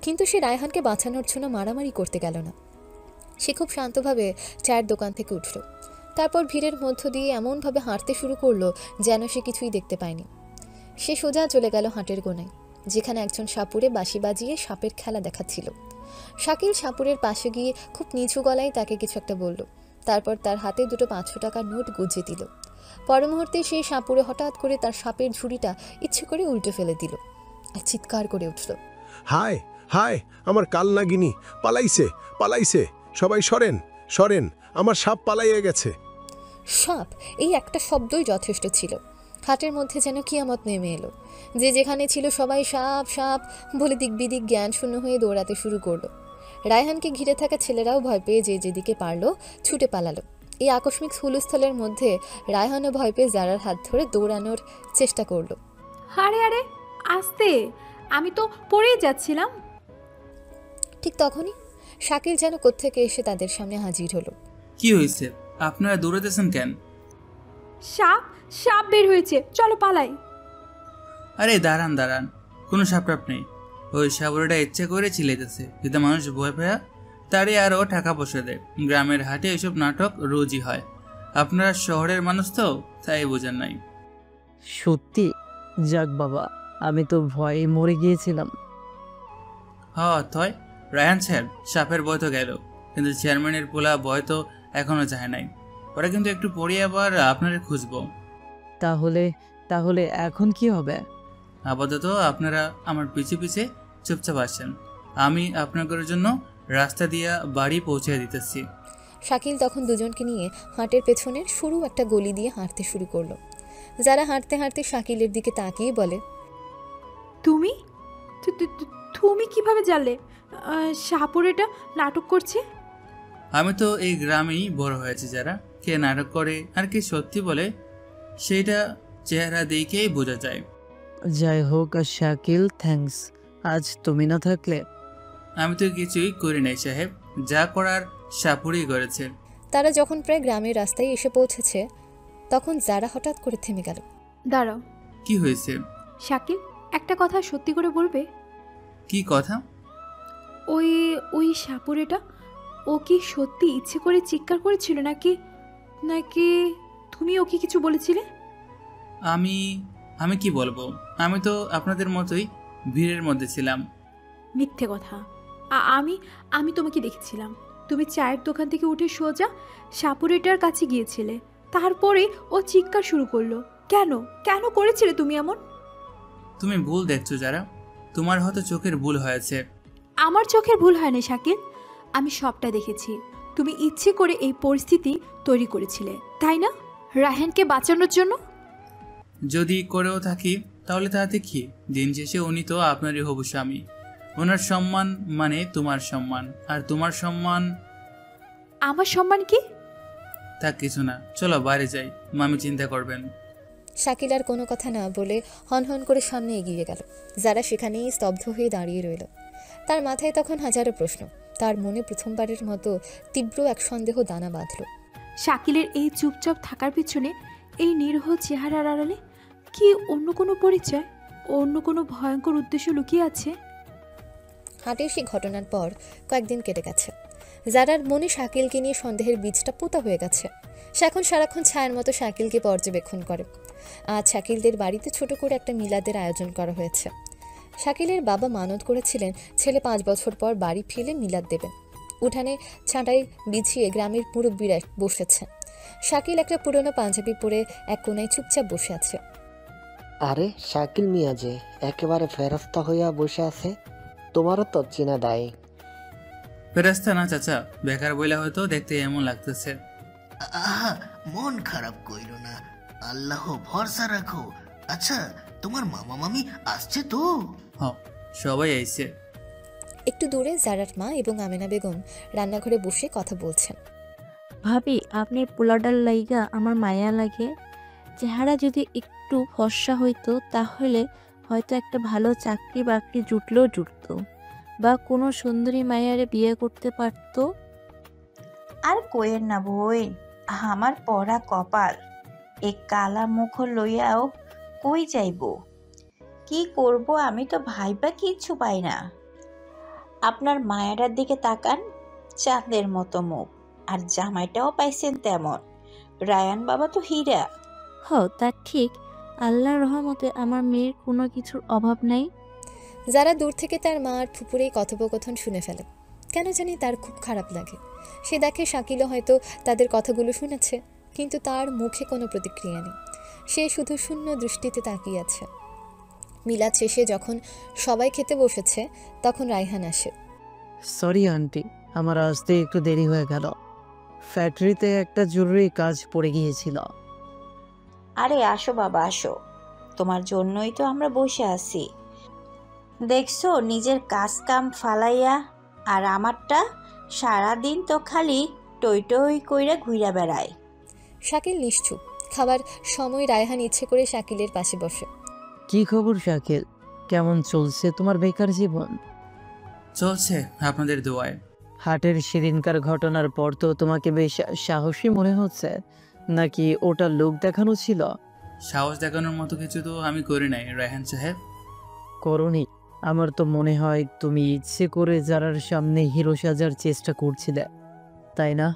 কিন্তু সে রায়হানকে বাঁচানোর জন্য মারামারি করতে গেল না। সে খুব শান্তভাবে চায়ের দোকান থেকে উঠল, তারপর ভিড়ের মধ্য দিয়ে এমনভাবে হাঁটতে শুরু করলো যেন সে কিছুই দেখতে পায়নি। সে সোজা চলে গেল হাটের কোণায়, যেখানে একজন সাপুড়ে বাঁশি বাজিয়ে সাপের খেলা দেখাচ্ছিল। শাকিল সাপুরের পাশে গিয়ে খুব নিচু গলায় তাকে কিছু একটা বলল, তারপর তার হাতে দুটো 500 টাকার নোট গুঁজে দিল। পর মুহূর্তে সেই সাপুড়ে হঠাৎ করে তার সাপের ঝুড়িটা ইচ্ছে করে উল্টে ফেলে দিল আর চিৎকার করে উঠল, হায় হায়, আমার কালনাগিনী পালাইছে পালাইছে, সবাই সরেন সরেন, আমার সাপ পালাইয়ে গেছে। সাপ, এই একটা শব্দই যথেষ্ট ছিল। হাটের মধ্যে যেন কিয়ামত নেমে এলো। যে যেখানে ছিল সবাই সাপ সাপ বলে দিক বিদিক জ্ঞান শূন্য হয়ে দৌড়াতে শুরু করলো। রায়হানকে ঘিরে থাকা ছেলেরাও ভয় পেয়ে যে যেদিকে পারলো ছুটে পালালো। এই আকস্মিক হুলস্থলের মধ্যে রায়হানও ভয় পেয়ে জারার হাত ধরে দৌড়ানোর চেষ্টা করলো। আরে আরে আস্তে, আমি তো পড়েই যাচ্ছিলাম। ঠিক তখনই শাকিল যেন কোত্থেকে এসে তাদের সামনে হাজির হলো। কি হয়েছে? আপনারা দৌড়াতেছেন কেন? সাপ সাপ বের হয়েছে, চলো পালাই। আরে দাঁড়ান দাঁড়ান, কোনো সাপটাপ নেই। ওই সাবুরেটা ইচ্ছে করে চিলাইতেছে, যদি মানুষ ভয় পায় তারই আরও টাকা পয়সা দেয়। গ্রামের হাটে এসব নাটক রোজই হয়। আপনারা শহরের মানুষ তো, তাই বোঝেন নাই। সত্যি? যাক বাবা, আমি তো ভয়ে মরে গিয়েছিলাম। থয় রায়হান স্যার, সাপের ভয় তো গেল, কিন্তু চেয়ারম্যানের পোলা ভয় তো এখনো যায় নাই। ওরা কিন্তু একটু পরে আবার আপনারা খুঁজবো। তাহলে তাহলে এখন কি হবে? আপাতত আপনারা আমার পিছে পিছে চুপচাপ আসেন, আমি আপনাদের জন্য রাস্তা দিয়ে বাড়ি পৌঁছে দিতেছি। শাকিল তখন দুজনকে নিয়ে হাটের পেছনের সরু একটা গলি দিয়ে হাঁটতে শুরু করলো। যারা হাঁটতে হাঁটতে শাকিলের দিকে তাকিয়ে বলে, তুমি তুমি কিভাবে জানলে সাপুরেটা নাটক করছে? আমি তো এই গ্রামেই বড় হয়েছি, যারা কে নাটক করে আর কে সত্যি বলে সেইটা চেহারা দেখেই বোঝা যায়। যাই হোক শাকিল, থ্যাঙ্কস। আজ তুমি না থাকলে আমি তো কিছুই করি নাই সাহেব, যা করার সাপুরেই করেছে। তারা যখন প্রায় গ্রামের রাস্তায় এসে পৌঁছেছে তখন যারা হঠাৎ করে থেমে গেল। দাঁড়াও। কি হয়েছে? শাকিল, একটা কথা সত্যি করে বলবে? কি কথা? ওই ওই সাপুরেটা, ও কি সত্যি ইচ্ছে করে চিৎকার করেছিল নাকি নাকি তুমি ওকে কিছু বলেছিলে? আমি আমি কি বলবো, আমি তো আপনাদের মতোই ভিড়ের মধ্যে ছিলাম। মিথ্যে কথা। আমি আমি তোমাকে দেখেছিলাম, তুমি চায়ের দোকান থেকে উঠে সোজা সাপুরেটার কাছে গিয়েছিলে, তারপরে ও চিৎকার শুরু করলো। কেন কেন করেছিলে তুমি এমন? তুমি ভুল দেখছো যারা, তোমার হয়তো চোখের ভুল হয়েছে। আমার চোখের ভুল হয়নি শাকিল, আমি সবটা দেখেছি। তুমি ইচ্ছে করে এই পরিস্থিতি তৈরি করেছিলে, তাই না, রায়হানকে বাঁচানোর জন্য? যদি করেও থাকি তাহলে তাতে কি, দিন শেষে উনি তো আপনারই হবু স্বামী। ওনার সম্মান মানে তোমার সম্মান, আর তোমার সম্মান। আমার সম্মান কি? তা কিছু না, চলো বাইরে যাই, মামি চিন্তা করবেন। শাকিল আর কোনো কথা না বলে হনহন করে সামনে এগিয়ে গেল। যারা সেখানেই স্তব্ধ হয়ে দাঁড়িয়ে রইল। তার মাথায় তখন হাজারো প্রশ্ন, তার মনে প্রথমবারের মতো তীব্র এক সন্দেহ দানা বাঁধল। শাকিলের এই চুপচাপ থাকার পিছনে, এই নিরীহ চেহারার আড়ালে কি অন্য কোনো পরিচয়, অন্য কোনো ভয়ঙ্কর উদ্দেশ্য লুকিয়ে আছে? হাটের সেই ঘটনার পর কয়েকদিন কেটে গেছে। যারার মনে শাকিলকে নিয়ে সন্দেহের বীজটা পোতা হয়ে গেছে। সে এখন সারাক্ষণ ছায়ার মতো শাকিলকে পর্যবেক্ষণ করে। আজ শাকিলদের বাড়িতে ছোট করে একটা মিলাদের আয়োজন করা হয়েছে। শাকিলের বাবা মানত করেছিলেন ছেলে 5 বছর পর বাড়ি ফিরে মিলাদ দেবেন। উঠানে ছাঁটাই বিছিয়ে গ্রামের মুরব্বীরা বসেছে। শাকিল একটা পুরনো পাঞ্জাবি পরে এক কোনায় চুপচাপ বসে আছে। আরে শাকিল মিয়া যে একেবারে ফেরস্তা হইয়া বসে আছে, তোমারও তো চেনা দায়। ফেরেস্তা না চাচা, বেকার বইলা হয়তো দেখতে এমন লাগতেছে। আহা, মন খারাপ কইরো না, আল্লাহ ভরসা রাখো। আচ্ছা, তোমার মামা মামি আসছে তো? হ্যাঁ, সবাই আইছে। একটু দূরে জারার মা এবং আমেনা বেগম রান্নাঘরে বসে কথা বলছেন। ভাবি, আপনি পোলাডার লাইগা আমার মায়া লাগে। চেহারা যদি একটু ফর্সা হইতো তাহলে হয়তো একটা ভালো চাকরি বাকরি জুটতো, বা কোনো সুন্দরী মায়ারে বিয়ে করতে পারতো। আর কইের না বই, আমার পড়া কপাল, এ কালা মুখ লইয়াও কই যাইব। কি করব আমি তো ভাইবা কিচ্ছু পাই না। আপনার মায়েরার দিকে তাকান, চাঁদের মতো মুখ, আর জামাইটাও পাইছেন তেমন। রায়ান বাবা তো হীরা। হ তা ঠিক, আল্লাহর রহমতে আমার মেয়ের কোনো কিছুর অভাব নাই। যারা দূর থেকে তার মা আর ফুপুর এই কথোপকথন শুনে ফেলে, কেন জানি তার খুব খারাপ লাগে। সে দেখে শাকিলও হয়তো তাদের কথাগুলো শুনেছে, কিন্তু তার মুখে কোনো প্রতিক্রিয়া নেই। সে শুধু শূন্য দৃষ্টিতে তাকিয়ে আছে। মিলাদ শেষে যখন সবাই খেতে বসেছে, তখন রায়হান আসে। সরি আন্টি, আমার আসতে একটু দেরি হয়ে গেল। ফ্যাক্টরিতে একটা জরুরি কাজ পড়ে গিয়েছিল। আরে আসো বাবা আসো, তোমার জন্যই তো আমরা বসে আছি। দেখছো নিজের কাজ কাম ফালাইয়া, আর আমারটা সারাদিন তো খালি টই টই কইরা ঘুইরা বেড়ায়। শাকিল নিশ্চুপ। খাবার সময় রায়হান ইচ্ছে করে শাকিলের পাশে বসে। কি খবর শাকিল, কেমন চলছে তোমার বেকার জীবন? চলছে আপনাদের দোয়ায়। হাটের সেদিনকার ঘটনার পর তো তোমাকে বেশ সাহসী মনে হচ্ছে, নাকি ওটা লোক দেখানো ছিল? সাহস দেখানোর মতো কিছু তো আমি করি নাই রায়হান সাহেব। করনি? আমার তো মনে হয় তুমি ইচ্ছে করে যারার সামনে হিরো সাজার চেষ্টা করছিলে, তাই না?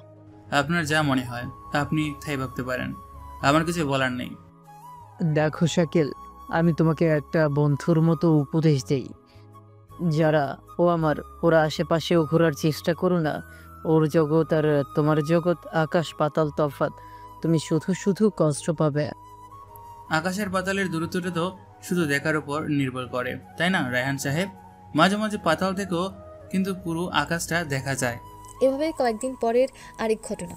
আপনার যা মনে হয় আপনি তাই ভাবতে পারেন, আমার কিছু বলার নেই। দেখো শাকিল, আমি তোমাকে একটা বন্ধুর মতো উপদেশ দেই। যারা ওরা আশেপাশেও ঘোরার চেষ্টা করো না। ওর জগৎ আর তোমার জগৎ আকাশ পাতাল তফাৎ। তুমি শুধু শুধু কষ্ট পাবে। আকাশের পাতালের দূরত্বটা তো শুধু দেখার উপর নির্ভর করে, তাই না রায়হান সাহেব? মাঝে মাঝে পাতাল থেকেও কিন্তু পুরো আকাশটা দেখা যায়। এভাবে কয়েকদিন পরের আরেক ঘটনা।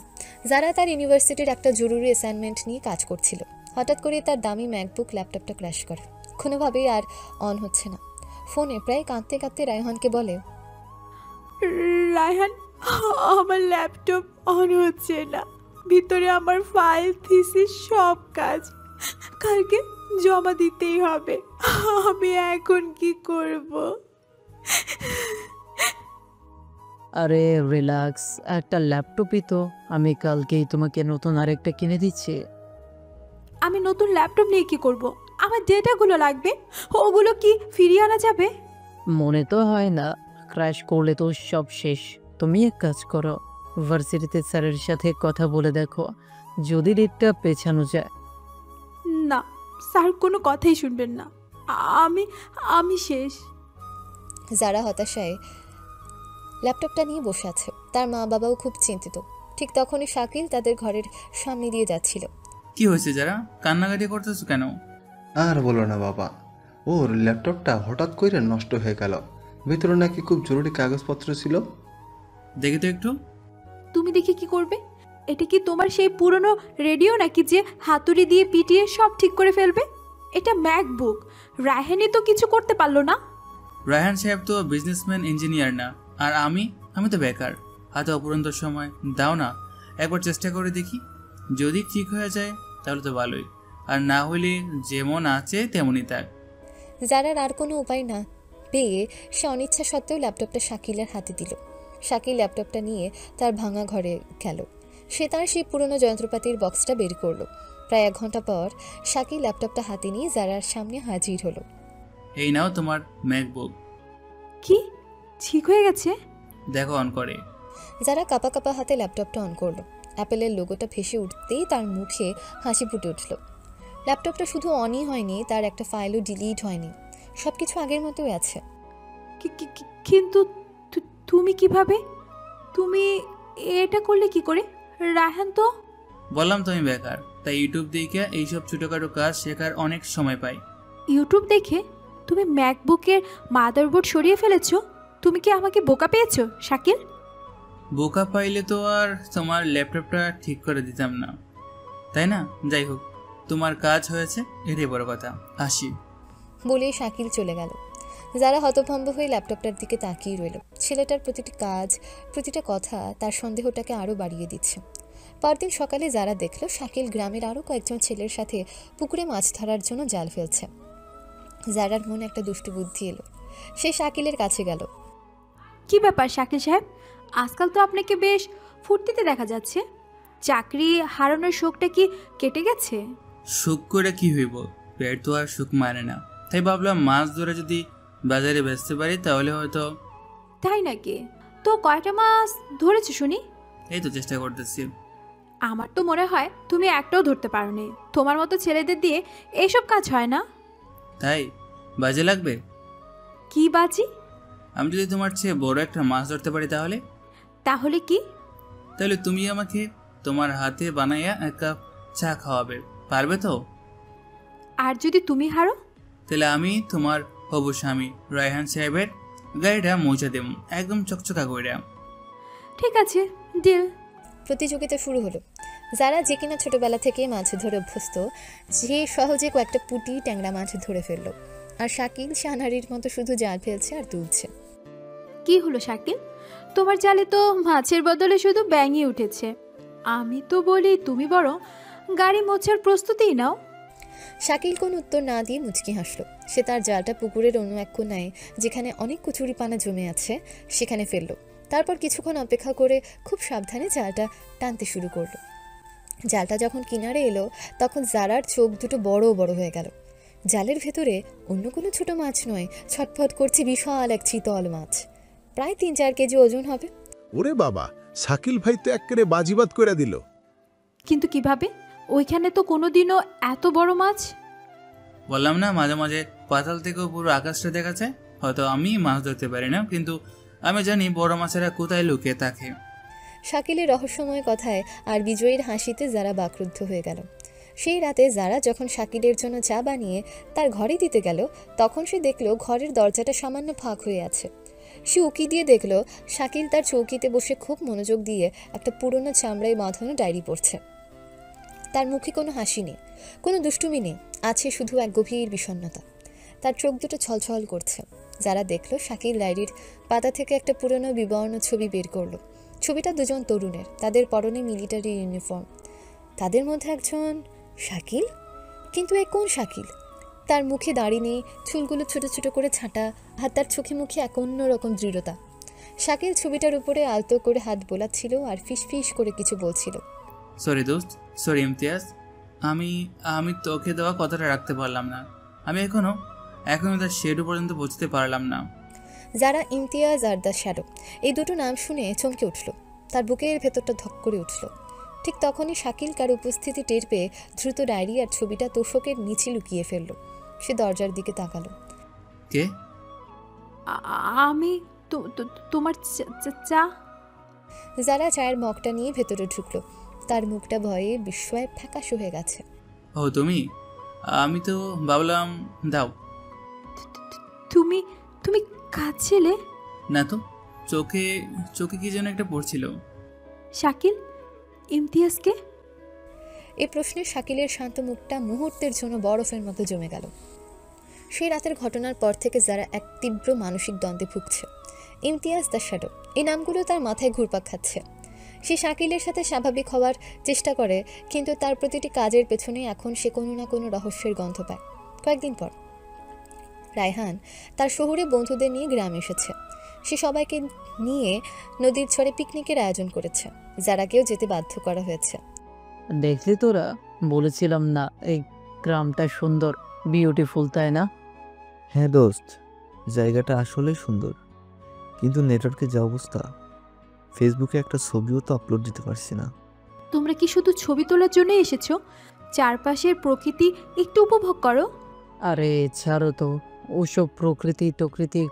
যারা তার ইউনিভার্সিটির একটা জরুরি অ্যাসাইনমেন্ট নিয়ে কাজ করছিল, হঠাৎ করে তার দামি ম্যাকবুক ল্যাপটপটা ক্র্যাশ করে। কোনোভাবেই আর অন হচ্ছে না। ফোনে প্রায় কাঁদতে কাঁদতে রায়হানকে বলে, রায়হান, আমার ল্যাপটপ অন হচ্ছে না। ভিতরে আমার ফাইল, থিসিস সব কাজ কালকে জমা দিতেই হবে। আমি এখন কি করব? আরে রিল্যাক্স, একটা ল্যাপটপই তো। আমি কালকেই তোমাকে নতুন আরেকটা কিনে দিচ্ছি। আমি নতুন ল্যাপটপ নিয়ে কি করব? আমার ডেটাগুলো লাগবে, ওগুলো কি ফিরিয়ে আনা যাবে? মনে তো হয় না, ক্র্যাশ করলে তো সব শেষ। তুমি এক কাজ করো, ভার্সিটিতে স্যারের সাথে কথা বলে দেখো, যদি ডেটটা পেছানো যায়। না, স্যার কোনো কথাই শুনবেন না। আমি আমি শেষ। যারা হতাশায় ল্যাপটপটা নিয়ে বসে আছে। তার মা বাবাও খুব চিন্তিত। ঠিক তখনই শাকিল তাদের ঘরের সামনে দিয়ে যাচ্ছিল। কি হয়েছে যারা, কান্নাকাটি করতেছো কেন? আর বলো না বাবা, ওর ল্যাপটপটা হঠাৎ করে নষ্ট হয়ে গেল। ভিতরে নাকি খুব জরুরি কাগজপত্র ছিল। দেখি তো একটু। তুমি দেখি কি করবে? এটা কি তোমার সেই পুরনো রেডিও নাকি যে হাতুড়ি দিয়ে পিটিয়ে সব ঠিক করে ফেলবে? এটা ম্যাকবুক। রায়হানি তো কিছু করতে পারলো না। রায়হান সাহেব তো বিজনেসম্যান ইঞ্জিনিয়ার না, আর আমি তো বেকার। হাতে অপরন্ত সময় দাও না, একবার চেষ্টা করে দেখি। যদি ঠিক হয়ে যায় তাহলে তো ভালোই, আর না হইলে যেমন আছে তেমনই থাক। যারার আর কোনো উপায় না পেয়ে সে অনিচ্ছা সত্ত্বেও ল্যাপটপটা শাকিলের হাতে দিল। শাকিল ল্যাপটপটা নিয়ে তার ভাঙা ঘরে গেল। সে তার সেই পুরনো যন্ত্রপাতির বক্সটা বের করলো। প্রায় 1 ঘন্টা পর শাকিল ল্যাপটপটা হাতে নিয়ে যারার সামনে হাজির হলো। এই নাও তোমার ম্যাকবুক। কি ঠিক হয়ে গেছে? দেখো অন করে। যারা কাপা কাপা হাতে ল্যাপটপটা অন করলো। অ্যাপেলের লোগোটা ভেসে উঠতেই তার মুখে হাসি ফুটে উঠল। ল্যাপটপটা শুধু অনই হয়নি, তার একটা ফাইলও ডিলিট হয়নি। সব কিছু আগের মতোই আছে। কিন্তু তুমি কিভাবে? তুমি এটা করলে কি করে? রায়হান তো বললাম তো আমি বেকার, তাই ইউটিউব দেখে এইসব ছোটখাটো কাজ শেখার অনেক সময় পাই। ইউটিউব দেখে তুমি ম্যাকবুকের মাদারবোর্ড সরিয়ে ফেলেছো? তুমি কি আমাকে বোকা পেয়েছো শাকিল? বোকা পাইলে তো আর তোমার ল্যাপটপটা ঠিক করে দিতাম না, তাই না? যাই হোক, তোমার কাজ হয়েছে, এটাই বড় কথা। আসি বলেই শাকিল চলে গেল। যারা হতভম্ব হয়ে ল্যাপটপটার দিকে তাকিয়ে রইল। ছেলেটার প্রতিটি কাজ, প্রতিটা কথা তার সন্দেহটাকে আরও বাড়িয়ে দিচ্ছে। পরদিন সকালে যারা দেখল শাকিল গ্রামের আরও কয়েকজন ছেলের সাথে পুকুরে মাছ ধরার জন্য জাল ফেলছে। যারার মনে একটা দুষ্টু বুদ্ধি এলো। সে শাকিলের কাছে গেল। কি ব্যাপার শাকিল সাহেব, আজকাল তো আপনাকে বেশ ফুর্তিতে দেখা যাচ্ছে। চাকরি হারানোর শোকটা কি কেটে গেছে? সুখ করে কি হইব, পেট তো আর সুখ মানে না। তাই ভাবলাম মাছ ধরে যদি বাজারে বেচতে পারি তাহলে হয়তো। তাই নাকি? তো কয়টা মাছ ধরেছো শুনি? এই তো চেষ্টা করতেছি। আমার তো মনে হয় তুমি একটাও ধরতে পারোনি। তোমার মতো ছেলেদের দিয়ে এইসব কাজ হয় না। তাই বাজে লাগবে? কি বাজি? আমি যদি তোমার চেয়ে বড় একটা মাছ ধরতে পারি তাহলে? তাহলে কি? তাহলে তুমি আমাকে তোমার হাতে বানাইয়া এক কাপ চা খাওয়াবে, পারবে তো? আর যদি তুমি হারো? তাহলে আমি তোমার হবু স্বামী রায়হান সাহেবের গাড়িটা মৌজা দেব, একদম চকচকা কইরা। ঠিক আছে, ডিল। প্রতিযোগিতা শুরু হলো। যারা যে কিনা ছোটবেলা থেকে মাছ ধরে অভ্যস্ত, যে সহজে কয়েকটা পুঁটি ট্যাংরা মাছ ধরে ফেললো, আর শাকিল শানারির মতো শুধু জাল ফেলছে আর তুলছে। কি হলো শাকিল, তোমার জালে তো মাছের বদলে শুধু ব্যাঙই উঠেছে। আমি তো বলি তুমি বরং গাড়ি মোছার প্রস্তুতিই নাও। শাকিল কোনো উত্তর না দিয়ে মুচকি হাসলো। সে তার জালটা পুকুরের অন্য এক কোণায়, যেখানে অনেক কচুরিপানা জমে আছে, সেখানে ফেললো। তারপর কিছুক্ষণ অপেক্ষা করে খুব সাবধানে জালটা টানতে শুরু করলো। জালটা যখন কিনারে এলো তখন জারার চোখ দুটো বড় বড় হয়ে গেল। জালের ভেতরে অন্য কোনো ছোট মাছ নয়, ছটফট করছে বিশাল এক চিতল মাছ, প্রায় 3-4 কেজি ওজন হবে। ওরে বাবা, শাকিল ভাই তো একেবারে বাজিবাদ করে দিল। কিন্তু কিভাবে? ওইখানে তো কোনোদিনও এত বড় মাছ। বললাম না, মাঝে মাঝে পাতাল থেকেও পুরো আকাশটা দেখা যায়। হয়তো আমি মাছ ধরতে পারি না, কিন্তু আমি জানি বড় মাছেরা কোথায় লুকিয়ে থাকে। শাকিলের রহস্যময় কথায় আর বিজয়ীর হাসিতে যারা বাকরুদ্ধ হয়ে গেল। সেই রাতে যারা যখন শাকিলের জন্য চা বানিয়ে তার ঘরে দিতে গেল, তখন সে দেখলো ঘরের দরজাটা সামান্য ফাঁক হয়ে আছে। সে উকি দিয়ে দেখলো শাকিল তার চৌকিতে বসে খুব মনোযোগ দিয়ে একটা পুরনো চামড়ায় বাঁধানো ডায়েরি পড়ছে। তার মুখে কোনো হাসি নেই, কোনো দুষ্টুমি নেই, আছে শুধু এক গভীর বিষণ্ণতা। তার চোখ দুটো ছলছল করছে। যারা দেখলো শাকিল ডায়েরির পাতা থেকে একটা পুরনো বিবর্ণ ছবি বের করলো। ছবিটা দুজন তরুণের, তাদের পরনে মিলিটারি ইউনিফর্ম। তাদের মধ্যে একজন শাকিল, কিন্তু এ কোন শাকিল? তার মুখে দাড়ি নেই, চুলগুলো ছোট ছোট করে ছাঁটা, আর তার চোখে মুখে এক অন্যরকম দৃঢ়তা। শাকিল ছবিটার উপরে আলতো করে হাত বোলাচ্ছিল আর ফিস ফিস করে কিছু বলছিল। সরি দোস্ত, সরি ইমতিয়াজ, আমি তোকে দেওয়া কথাটা রাখতে পারলাম না। আমি এখনো তার শেডু পর্যন্ত পৌঁছতে পারলাম না। যারা ইমতিয়াজ আর দ্য শ্যাডো, এই দুটো নাম শুনে চমকে উঠল। তার বুকের ভেতরটা ধক করে উঠল। ঠিক তখনই শাকিল কার উপস্থিতি টের পেয়ে দ্রুত ডায়েরি আর ছবিটা তোষকের নিচে লুকিয়ে ফেলল। সে দরজার দিকে তাকালো। কে? আমি তোমার চা। যারা চায়ের মগটা নিয়ে ভেতরে ঢুকলো। তার মুখটা ভয়ে বিস্ময়ে ফ্যাকাশে হয়ে গেছে। ও তুমি? আমি তো ভাবলাম দাও। তুমি তুমি কাঁদছিলে? না তো, চোখে কি যেন একটা পড়ছিল। শাকিল, ইমতিয়াজকে? এই প্রশ্নে শাকিলের শান্ত মুখটা মুহূর্তের জন্য বরফের মতো জমে গেল। সেই রাতের ঘটনার পর থেকে যারা এক তীব্র মানসিক দ্বন্দ্বে ভুগছে। ইমতিয়াজ, দ্য শ্যাডো, এই নামগুলো তার মাথায় ঘুরপাক খাচ্ছে। সে শাকিলের সাথে স্বাভাবিক হওয়ার চেষ্টা করে, কিন্তু তার প্রতিটি কাজের পেছনে এখন সে কোনো না কোনো রহস্যের গন্ধ পায়। কয়েকদিন পর রায়হান তার শহুরে বন্ধুদের নিয়ে গ্রামে এসেছে। সে সবাইকে নিয়ে নদীর চরে পিকনিকের আয়োজন করেছে। যারাকেও যেতে বাধ্য করা হয়েছে। দেখলি তোরা, বলেছিলাম না এই গ্রামটা সুন্দর, বিউটিফুল, তাই না? হ্যাঁ দোস্ত, জায়গাটা আসলে সুন্দর, কিন্তু নেটওয়ার্কের যা অবস্থা, ফেসবুকে একটা ছবিও তো আপলোড দিতে পারছি না। তোমরা কি শুধু ছবি তোলার জন্য এসেছো? চারপাশের প্রকৃতি একটু উপভোগ করো। আরে ছাড়ো তো, ওসব প্রকৃতি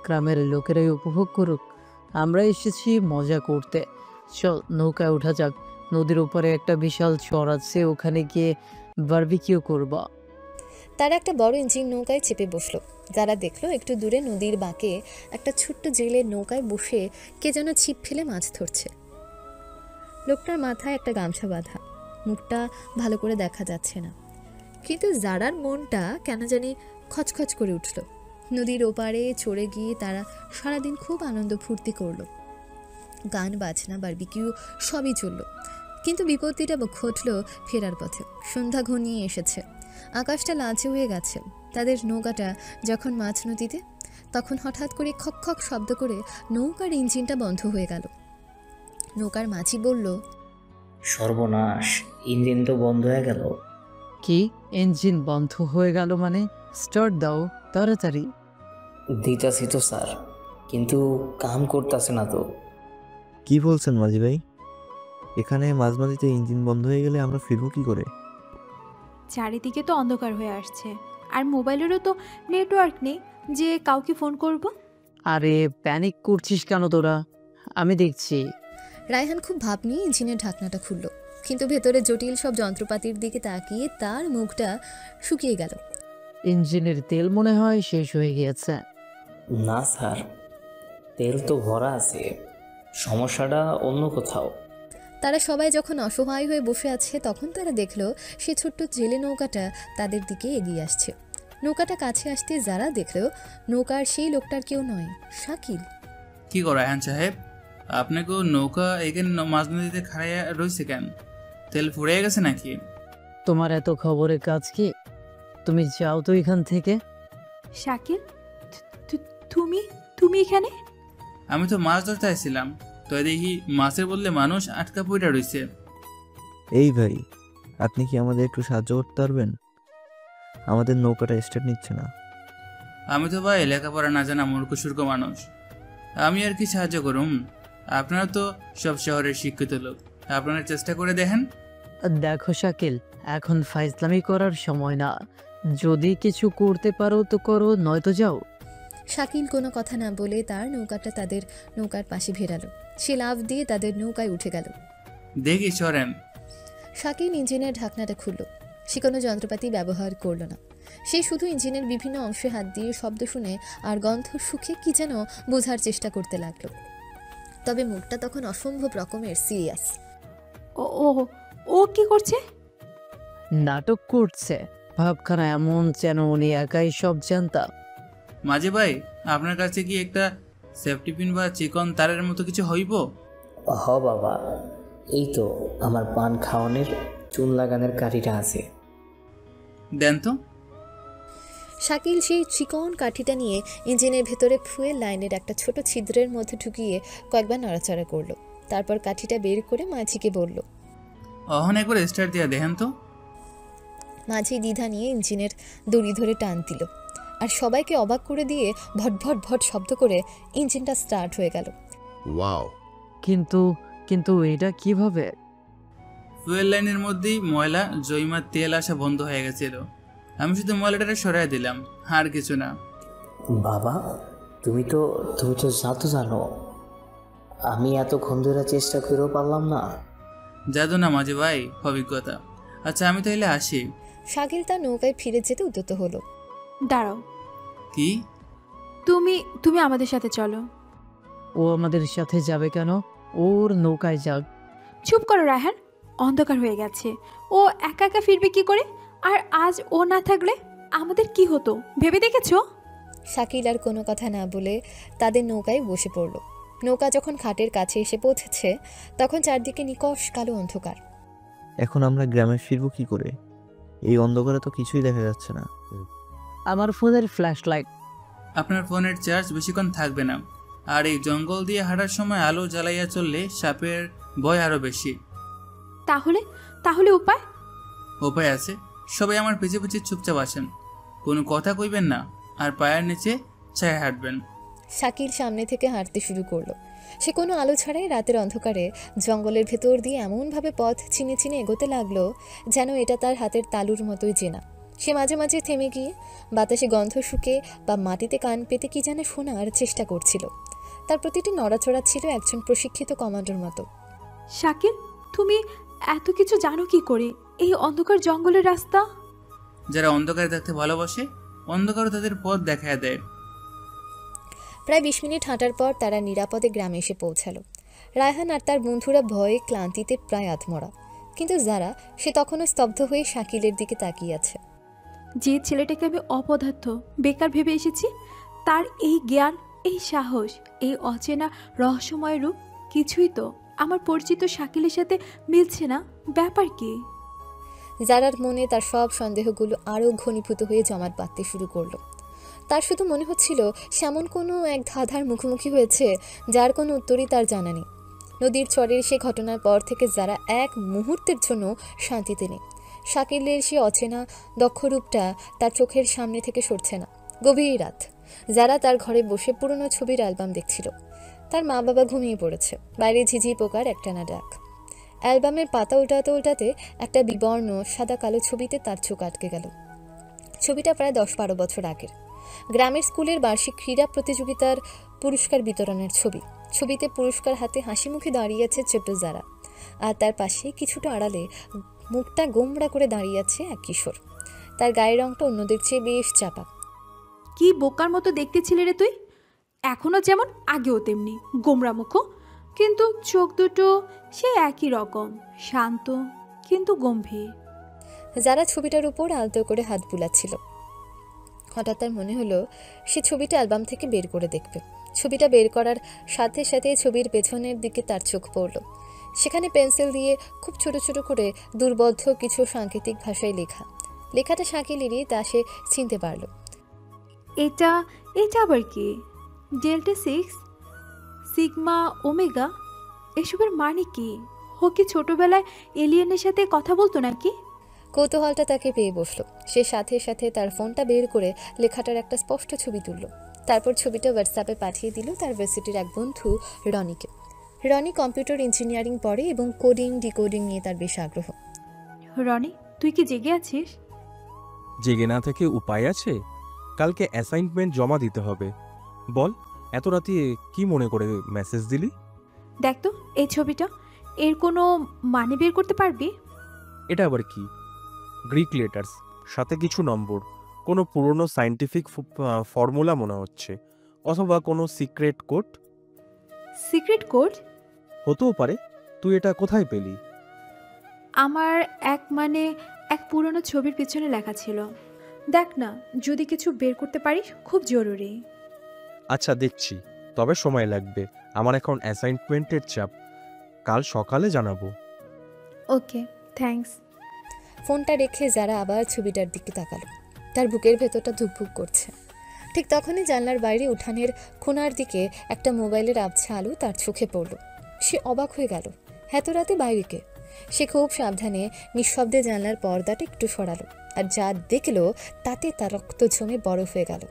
গ্রামের লোকেরাই উপভোগ করুক। আমরা এসেছি মজা করতে। চল নৌকায় ওঠা যাক। নদীর উপরে একটা বিশাল চর আছে, ওখানে গিয়ে বারবিকিউ করবা। তারা একটা বড় ইঞ্জিন নৌকায় চেপে বসলো। যারা দেখলো একটু দূরে নদীর বাঁকে একটা ছোট্ট জেলের নৌকায় বসে কে যেন ছিপ ফেলে মাছ ধরছে। লোকটার মাথায় একটা গামছা বাঁধা, মুখটা ভালো করে দেখা যাচ্ছে না, কিন্তু যারার মনটা কেন জানি খচখচ করে উঠল। নদীর ওপারে চড়ে গিয়ে তারা সারাদিন খুব আনন্দ ফুর্তি করলো। গান বাজনা বারবিকিউ সবই চলল, কিন্তু বিপত্তিটা ঘটল ফেরার পথে। সন্ধ্যা ঘনিয়ে এসেছে, আকাশটা লালচে হয়ে গেছে। তাদের নৌকাটা যখন মাঝ নদীতে, তখন হঠাৎ করে খক খক শব্দ করে নৌকার ইঞ্জিনটা বন্ধ হয়ে গেল। নৌকার মাঝি বলল, সর্বনাশ, ইঞ্জিন তো বন্ধ হয়ে গেল। কি ইঞ্জিন বন্ধ হয়ে গেল মানে? স্টার্ট দাও তাড়াতাড়ি। দিতাছি তো স্যার, কিন্তু কাম করতেছে না তো। কি বলছেন মাঝি ভাই? এখানে মাঝমাঝিতে ইঞ্জিন বন্ধ হয়ে গেলে আমরা ফিরবো কি করে? চারিদিকে তো অন্ধকার হয়ে আসছে, আর মোবাইলেরও তো নেটওয়ার্ক নেই যে কাউকে ফোন করব। আরে প্যানিক করছিস কেন তোরা? আমি দেখছি। রায়হান খুব ভাব নিয়ে ইঞ্জিনের ঢাকনাটা খুলল, কিন্তু ভেতরে জটিল সব যন্ত্রপাতির দিকে তাকিয়ে তার মুখটা শুকিয়ে গেল। ইঞ্জিনের তেল মনে হয় শেষ হয়ে গিয়েছে। না স্যার, তেল তো ভরা আছে, সমস্যাটা অন্য কোথাও। তারা সবাই যখন অসহায় হয়ে বসে আছে তখন তারা দেখল সে ছোট্ট জেলে নৌকাটা তাদের দিকে এগিয়ে আসছে। নৌকাটা কাছে আসতে যারা দেখল নৌকার সেই লোকটার কেউ নয়, শাকিল। কি করো রায়হান সাহেব, আপনাকে নৌকা এখানে মাঝ নদীতে খাড়াইয়া রয়েছে কেন? তেল ফুরিয়ে গেছে নাকি? তোমার এত খবরের কাজ কি? তুমি যাও তো এখান থেকে। শাকিল, তুমি তুমি এখানে? আমি তো মাছ ধরতে আসছিলাম, তো দেখি মাছের বদলে মানুষ আটকা পড়ে রয়েছে। এই ভাই, আপনি কি আমাদের একটু সাহায্য করতে পারবেন? আমাদের নৌকাটা স্টার্ট নিচ্ছে না। আমি তো ভাই লেখাপড়া না জানা মূর্খ সূর্খ মানুষ, আমি আর কি সাহায্য করুম? আপনারা তো সব শহরের শিক্ষিত লোক, আপনারা চেষ্টা করে দেখেন। দেখো শাকিল, এখন ফাইজলামি করার সময় না। যদি কিছু করতে পারো তো করো, নয়তো যাও। শাকিল কোনো কথা না বলে তার নৌকাটা তাদের নৌকার পাশে ভেড়ালো। সে লাফ দিয়ে তাদের নৌকায় উঠে গেল। দেখি সরেন। শাকিল ইঞ্জিনের ঢাকনাটা খুলল। সে কোনো যন্ত্রপাতি ব্যবহার করল না। সে শুধু ইঞ্জিনের বিভিন্ন অংশে হাত দিয়ে শব্দ শুনে আর গন্ধ শুকে কি যেন বোঝার চেষ্টা করতে লাগলো। তবে মুখটা তখন অসম্ভব রকমের সিরিয়াস। ও ও ও কি করছে? নাটক করছে। ভাবখানা এমন যেন উনি একাই সব জানতা। মাঝে ভাই, আপনার কাছে কি একটা সেফটি পিন বা চিকন তারের মতো কিছু হইব? হ বাবা, এই তো আমার পান খাওয়ানোর চুন লাগানোর কাঠিটা আছে। দেন তো। শাকিল সেই চিকন কাঠিটা নিয়ে ইঞ্জিনের ভেতরে ফুয়েল লাইনের একটা ছোট ছিদ্রের মধ্যে ঢুকিয়ে কয়েকবার নড়াচড়া করলো। তারপর কাঠিটা বের করে মাঝিকে বলল, অহন একবার স্টার্ট দিয়ে দেখেন তো। মাঝি দ্বিধা নিয়ে ইঞ্জিনের দড়ি ধরে টান দিল, আর সবাইকে অবাক করে দিয়ে ভট ভট ভট শব্দ করে ইঞ্জিনটা স্টার্ট হয়ে গেল। ওয়াও! কিন্তু কিন্তু এটা কিভাবে? ফুয়েল লাইনের মধ্যেই ময়লা জৈমার তেল আসা বন্ধ হয়ে গেছিল। আমি শুধু ময়লাটাকে সরাই দিলাম, আর কিছু না। বাবা, তুমি তো জাদু জানো। আমি এতক্ষণ ধরে চেষ্টা করেও পারলাম না। জাদু না মাঝে ভাই, অভিজ্ঞতা। আচ্ছা আমি তাইলে আসি। শাকিল তার নৌকায় ফিরে যেতে উদ্যত হলো। দাঁড়াও, কি? তুমি আমাদের সাথে চলো। ও আমাদের সাথে যাবে কেন? ওর নৌকায় যাক। চুপ করো রায়হান, অন্ধকার হয়ে গেছে। ও একা একা ফিরবে কি করে? আর আজ ও না থাকলে আমাদের কি হতো ভেবে দেখেছো? শাকিল আর কোনো কথা না বলে তাদের নৌকায় বসে পড়ল। নৌকা যখন খাটের কাছে এসে পৌঁছেছে তখন চারদিকে নিকষ কালো অন্ধকার। এখন আমরা গ্রামে ফিরবো কি করে? এই অন্ধকারে তো কিছুই দেখা যাচ্ছে না। আমার ফোনের ফ্ল্যাশ লাইট। আপনার ফোনের চার্জ বেশিক্ষণ থাকবে না, আর এই জঙ্গল দিয়ে হাঁটার সময় আলো জ্বালাইয়া চললে সাপের ভয় আরো বেশি। তাহলে উপায়? উপায় আছে। সবাই আমার পিছে পিছে চুপচাপ আসেন, কোনো কথা কইবেন না, আর পায়ের নিচে ছায়া হাঁটবেন। শাকিল সামনে থেকে হাঁটতে শুরু করলো। সে কোনো আলো ছাড়াই রাতের অন্ধকারে জঙ্গলের ভেতর দিয়ে এমনভাবে পথ চিনে চিনে এগোতে লাগলো যেন এটা তার হাতের তালুর মতোই চেনা। সে মাঝে মাঝে থেমে গিয়ে বাতাসে গন্ধ শুকে বা মাটিতে কান পেতে কি যেন শোনার চেষ্টা করছিল। তার প্রতিটি নড়াচড়া ছিল একজন প্রশিক্ষিত কমান্ডোর মতো। শাকিল, তুমি এত কিছু জানো কি করে? এই অন্ধকার জঙ্গলের রাস্তা? যারা অন্ধকারে থাকতে ভালোবাসে, অন্ধকারও তাদের পথ দেখায় দেয়। প্রায় 20 মিনিট হাঁটার পর তারা নিরাপদে গ্রামে এসে পৌঁছালো। রায়হান আর তার বন্ধুরা ভয়ে ক্লান্তিতে প্রায় আধমরা, কিন্তু যারা সে তখনও স্তব্ধ হয়ে শাকিলের দিকে তাকিয়ে আছে। যে ছেলেটাকে আমি অপদার্থ বেকার ভেবে এসেছি, তার এই জ্ঞান, এই সাহস, এই অচেনা রহস্যময় রূপ, কিছুই তো আমার পরিচিত শাকিলের সাথে মিলছে না। ব্যাপার কি? যারার মনে তার সব সন্দেহগুলো আরও ঘনীভূত হয়ে জমাট বাঁধতে শুরু করলো। তার শুধু মনে হচ্ছিল সেমন কোনো এক ধাঁধার মুখোমুখি হয়েছে যার কোনো উত্তরই তার জানা নেই। নদীর চরের সে ঘটনার পর থেকে যারা এক মুহূর্তের জন্য শান্তিতে নেই। শাকিলের সে অচেনা দক্ষ রূপটা তার চোখের সামনে থেকে সরছে না। গভীর রাত, যারা তার ঘরে বসে পুরনো ছবির অ্যালবাম দেখছিল। তার মা বাবা ঘুমিয়ে পড়েছে, বাইরে ঝিঝি পোকার একটানা ডাক। অ্যালবামের পাতা উল্টাতে উল্টাতে একটা বিবর্ণ সাদা কালো ছবিতে তার চোখ আটকে গেল। ছবিটা প্রায় 10-12 বছর আগের, গ্রামের স্কুলের বার্ষিক ক্রীড়া প্রতিযোগিতার পুরস্কার বিতরণের ছবি। ছবিতে পুরস্কার হাতে হাসি মুখে দাঁড়িয়ে আছে ছোট্ট যারা, আর তার পাশে কিছুটা আড়ালে মুখটা গোমড়া করে দাঁড়িয়ে আছে এক কিশোর। তার গায়ের রংটা অন্যদের চেয়ে বেশ চাপা। কি বোকার মতো দেখতে ছিলে রে তুই, এখনো যেমন আগেও তেমনি গোমরা মুখ, কিন্তু চোখ দুটো সে একই রকম, শান্ত কিন্তু গম্ভীর। যারা ছবিটার উপর আলতো করে হাত বুলাচ্ছিল। হঠাৎ তার মনে হলো সে ছবিটা অ্যালবাম থেকে বের করে দেখবে। ছবিটা বের করার সাথে সাথে ছবির পেছনের দিকে তার চোখ পড়ল। সেখানে পেন্সিল দিয়ে খুব ছোট ছোট করে দুর্বোধ্য কিছু সাংকেতিক ভাষায় লেখা। লেখাটা শাকিলেরই, তা সে চিনতে পারল। এটা এটা আবার কি? ডেল্টা 6 সিগমা ওমেগা, এসবের মানে কি? ও কি ছোটবেলায় এলিয়েনের সাথে কথা বলতো নাকি? কৌতূহলটা তাকে পেয়ে বসলো। সে সাথে সাথে তার ফোনটা বের করে লেখাটার একটা স্পষ্ট ছবি তুলল। তারপর ছবিটা হোয়াটসঅ্যাপে পাঠিয়ে দিল তার ভার্সিটির এক বন্ধু রনিকে। রনি কম্পিউটার ইঞ্জিনিয়ারিং পড়ে এবং কোডিং ডিকোডিং নিয়ে তার বেশ আগ্রহ। রনি, তুই কি জেগে আছিস? জেগে না থেকে উপায় আছে? কালকে অ্যাসাইনমেন্ট জমা দিতে হবে। বল, এত রাতে কি মনে করে মেসেজ দিলি? দেখ তো এই ছবিটা, এর কোনো মানে বের করতে পারবি? এটা আবার কি? গ্রিক লেটার্স, সাথে কিছু নম্বর, কোনো পুরনো সায়েন্টিফিক ফর্মুলা মনে হচ্ছে, অথবা কোনো সিক্রেট কোড। সিক্রেট কোড হতেও পারে। তুই এটা কোথায় পেলি? আমার এক পুরনো ছবির পিছনে লেখা ছিল। দেখ না, যদি কিছু বের করতে পারিস খুব জরুরি। আচ্ছা দেখছি, তবে সময় লাগবে। আমার এখন অ্যাসাইনমেন্টের চাপ, কাল সকালে জানাবো। ওকে, থ্যাঙ্কস। ফোনটা রেখে যারা আবার ছবিটার দিকে তাকালো। তার বুকের ভেতরটা ধুকভুক করছে। ঠিক তখনই জানলার বাইরে উঠানের কোণার দিকে একটা মোবাইলের আবছা আলো তার চোখে পড়ল। সে অবাক হয়ে গেল, এত রাতে বাইরে কে? সে খুব সাবধানে নিঃশব্দে জানলার পর্দাটা একটু সরালো, আর যা দেখলো তাতে তার রক্ত জমে বরফ হয়ে গেল।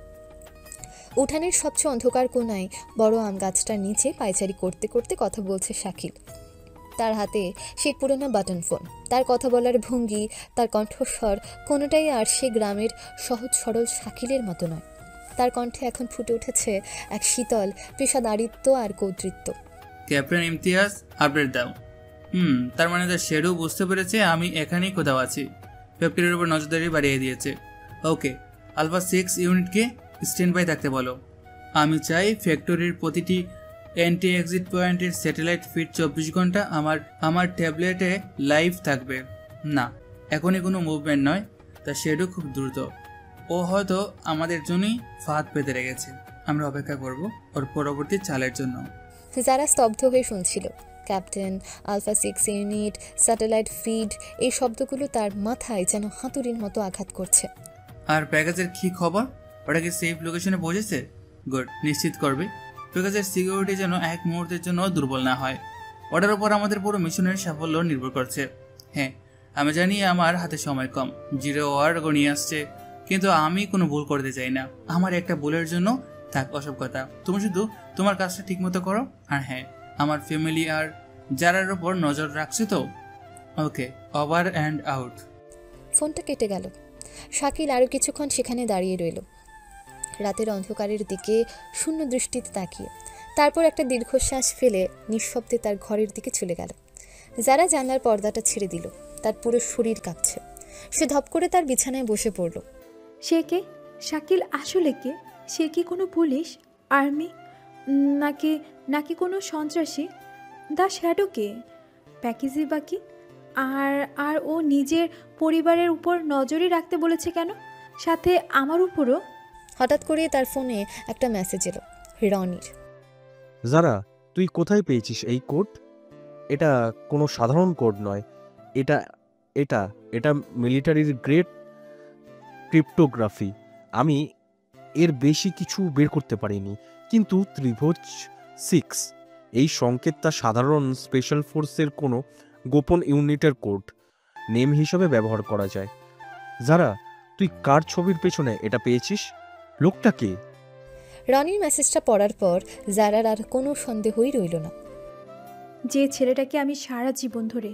উঠানের সবচেয়ে অন্ধকার কোণায় বড় আম গাছটার নিচে পায়চারি করতে করতে কথা বলছে শাকিল। তার হাতে সেই পুরোনো বাটন ফোন। তার কথা বলার ভঙ্গি, তার কণ্ঠস্বর, কোনোটাই আর সে গ্রামের সহজ সরল শাকিলের মতো নয়। তার কণ্ঠে এখন ফুটে উঠেছে এক শীতল পেশাদারিত্ব আর কৌতৃত্ব। ক্যাপ্টেন ইমতিয়াজ, আপডেট দাও। তার মানে তার শেডও বুঝতে পেরেছে আমি এখানেই কোথাও আছি। ফ্যাক্টরির উপর নজরদারি বাড়িয়ে দিয়েছে। ওকে, আলফা 6 ইউনিটকে স্ট্যান্ড বাই থাকতে বলো। আমি চাই ফ্যাক্টরির প্রতিটি এন্টি এক্সিট পয়েন্টের স্যাটেলাইট ফিড 24 ঘন্টা আমার ট্যাবলেটে লাইভ থাকবে। না, এখনই কোনো মুভমেন্ট নয়। তার শেডও খুব দ্রুত। ও হয়তো আমাদের জন্যই ফাঁদ পেতে রেখেছে। আমরা অপেক্ষা করব ওর পরবর্তী চালের জন্য। যারা স্তব্ধ হয়ে শুনছিল। Captain, alpha 6 unit, satellite feed, এই শব্দগুলো তার মাথায় যেন হাতুড়ির মতো আঘাত করছে। আর প্যাকেজের কি খবর? ওটা কি সেফ লোকেশনে পৌঁছেছে? গুড, নিশ্চিত করবে প্যাকেজের সিকিউরিটি যেন এক মুহূর্তের জন্য দুর্বল না হয়। ওটার উপর আমাদের পুরো মিশনের সাফল্য নির্ভর করছে। হ্যাঁ, আমি জানি আমার হাতে সময় কম, 0 আওয়ার গড়িয়ে আসছে, কিন্তু আমি কোনো ভুল করতে চাই না। আমার একটা ভুলের জন্য থাক ওসব কথা। তুমি শুধু তোমার কাজটা ঠিকমতো করো। আর হ্যাঁ, আমার ফ্যামিলি আর যারার উপর নজর রাখছে তো। ওকে, ওভার অ্যান্ড আউট। ফোনটা কেটে গেল। শাকিল আরও কিছুক্ষণ সেখানে দাঁড়িয়ে রইল, রাতের অন্ধকারের দিকে শূন্য দৃষ্টিতে তাকিয়ে। তারপর একটা দীর্ঘশ্বাস ফেলে নিঃশব্দে তার ঘরের দিকে চলে গেল। যারা জানলার পর্দাটা ছেড়ে দিল, তার পুরো শরীর কাঁপছে। সে ধপ করে তার বিছানায় বসে পড়ল। সে কে? শাকিল আসলে কে? সে কি কোনো পুলিশ, আর্মি, নাকি কোনো সন্ত্রাসী? দ্য শ্যাডো কে? প্যাকেজে বাকি? আর ও নিজের পরিবারের উপর নজরই রাখতে বলেছে কেন? সাথে আমার উপরও? হঠাৎ করে তার ফোনে একটা মেসেজ এলো রনির। যারা, তুই কোথায় পেয়েছিস এই কোড? এটা কোনো সাধারণ কোড নয়। এটা এটা এটা মিলিটারির গ্রেড ক্রিপ্টোগ্রাফি। আমি এর বেশি কিছু বের করতে পারিনি, কিন্তু ত্রিভুজ 6 এই সংকেতটা সাধারণ স্পেশাল ফোর্সের কোনো গোপন ইউনিটের কোড। নেম হিসেবে ব্যবহার করা যায়। যারা, তুই কার ছবির পেছনে এটা পেয়েছিস? লোকটা কে? রনির মেসেজটা পড়ার পর জারার আর কোনো সন্দেহই রইল না। যে ছেলেটাকে আমি সারা জীবন ধরে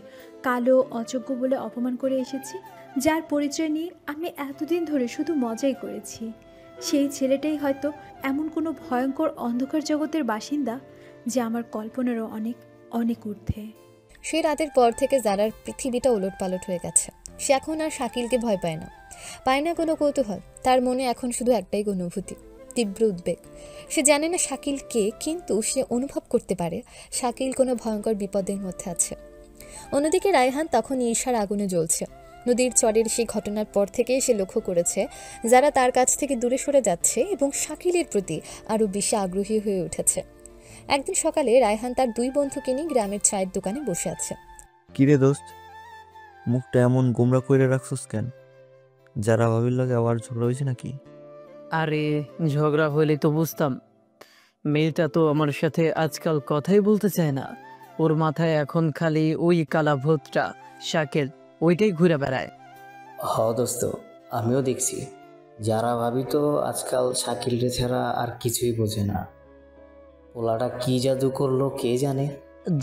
কালো অযোগ্য বলে অপমান করে এসেছি, যার পরিচয় নিয়ে আমি এতদিন ধরে শুধু মজাই করেছি, সেই ছেলেটাই হয়তো এমন কোনো ভয়ঙ্কর অন্ধকার জগতের বাসিন্দা যে আমার কল্পনারও অনেক অনেক ঊর্ধ্বে। সে রাতের পর থেকে জারার পৃথিবীটা ওলটপালট হয়ে গেছে। সে এখন আর শাকিলকে ভয় পায় না কোনো কৌতূহল। তার মনে এখন শুধু একটাই অনুভূতি, তীব্র উদ্বেগ। সে জানে না শাকিল কে, কিন্তু সে অনুভব করতে পারে শাকিল কোনো ভয়ঙ্কর বিপদের মধ্যে আছে। অন্যদিকে রায়হান তখন ঈর্ষার আগুনে জ্বলছে। নদীর চরের সেই ঘটনার পর থেকেই সে লক্ষ্য করেছে যারা তার কাছ থেকে দূরে সরে যাচ্ছে এবং শাকিলের প্রতি আরও বেশি আগ্রহী হয়ে উঠেছে। একদিন সকালে রায়হান তার দুই বন্ধুকে নিয়ে গ্রামের চায়ের দোকানে বসে আছে। কিরে দোস্ত, মুখটা এমন গোমরা কইরে রাখছস কেন? যারা ভাবির লাগে আবার ঝগড়া হয়েছে নাকি? আরে ঝগড়া হলে তো বুঝতাম। মেয়েটা তো আমার সাথে আজকাল কথাই বলতে চায় না। ওর মাথায় এখন খালি ওই কালা ভূতটা শাকিল, ওইটাই ঘুরে বেড়ায়। হ দোস্ত, আমিও দেখছি। যারা ভাবি তো আজকাল শাকিলরে ছাড়া আর কিছুই বোঝে না। পোলাটা কি জাদু করলো কে জানে।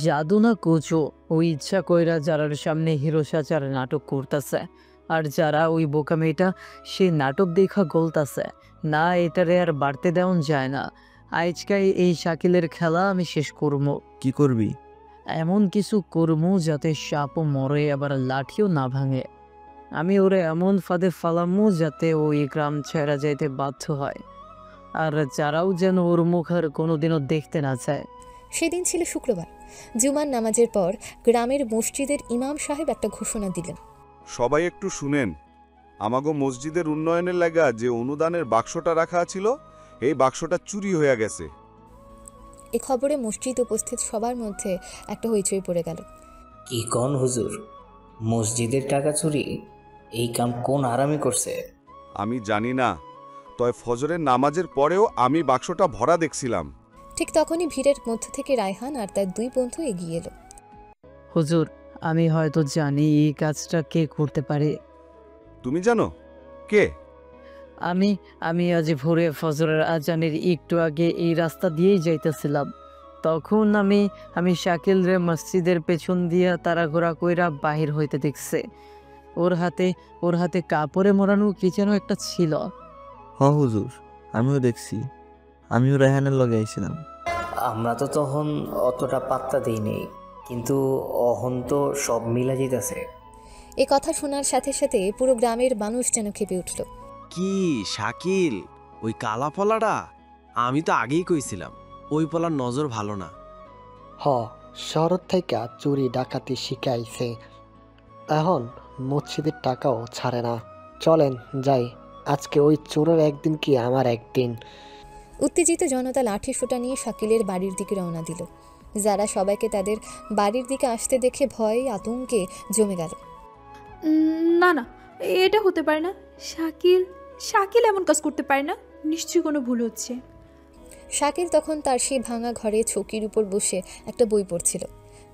জাদু না কোচো, ওই ইচ্ছা কইরা যারার সামনে হিরো সাচার নাটক করতেছে, আর যারা ওই বোকা মেয়েটা সে নাটক দেখা গলতাছে না। এটারে আর বাড়তে দেওয়া যায় না। আজকাই এই শাকিলের খেলা আমি শেষ করবো। কি করবি? এমন কিছু করবো যাতে সাপও মরে আবার লাঠিও না ভাঙে। আমি ওরে এমন ফাঁদে ফালামো যাতে ওই গ্রাম ছেড়া যাইতে বাধ্য হয়, আর যারাও যেন ওর মুখ আর কোনোদিনও দেখতে না চায়। সেদিন ছিল শুক্রবার। জুমার নামাজের পর গ্রামের মসজিদের ইমাম সাহেব একটা ঘোষণা দিলেন। সবাই একটু শুনেন, আমাগো মসজিদের উন্নয়নের লাগা যে অনুদানের বাক্সটা রাখা ছিল, এই বাক্সটা চুরি হয়ে গেছে। এ খবরে মসজিদ উপস্থিত সবার মধ্যে একটা হইচই পড়ে গেল। কি কোন হুজুর, মসজিদের টাকা চুরি? এই কাম কোন আরামি করছে? আমি জানি না, তয় ফজরের নামাজের পরেও আমি বাক্সটা ভরা দেখছিলাম। ঠিক তখনই ভিড়ের মধ্য থেকে রায়হান আর তার দুই বন্ধু এগিয়ে এলো। হুজুর, আমি হয়তো জানি এই কাজটা কে করতে পারে। তুমি জানো কে? আমি আজ ভোরে ফজরের আজানের একটু আগে এই রাস্তা দিয়েই যাইতেছিলাম। তখন আমি শাকিল রে মসজিদের পেছন দিয়া তাড়াঘোড়া কইরা বাহির হইতে দেখছে। ওর হাতে কাপড়ে মোড়ানো কি যেন একটা ছিল। হ হুজুর, আমিও দেখছি। আমিও রায়হানের লগে আইছিলাম। আমরা তো তখন অতটা পাত্তা দিইনি, কিন্তু অহন তো সব মিলা যেতেছে। এ কথা শোনার সাথে সাথে পুরো গ্রামের মানুষ যেন খেপে উঠল। কি শাকিল, ওই কালা পলাটা? আমি তো আগেই কইছিলাম ওই পলার নজর ভালো না। হ, শহর থেকে চুরি ডাকাতি শিখাইছে, এখন মসজিদের টাকাও ছাড়ে না। চলেন যাই, আজকে ওই চোরের একদিন কি আমার একদিন। উত্তেজিত জনতা লাঠি সোটা নিয়ে শাকিলের বাড়ির দিকে রওনা দিল। যারা সবাইকে তাদের বাড়ির দিকে আসতে দেখে ভয়ে আতঙ্কে জমে গেল। না না, এটা হতে পারে না। শাকিল এমন কাজ করতে পারে না, নিশ্চয়ই কোনো ভুল হচ্ছে। শাকিল তখন তার সেই ভাঙা ঘরে চৌকির উপর বসে একটা বই পড়ছিল।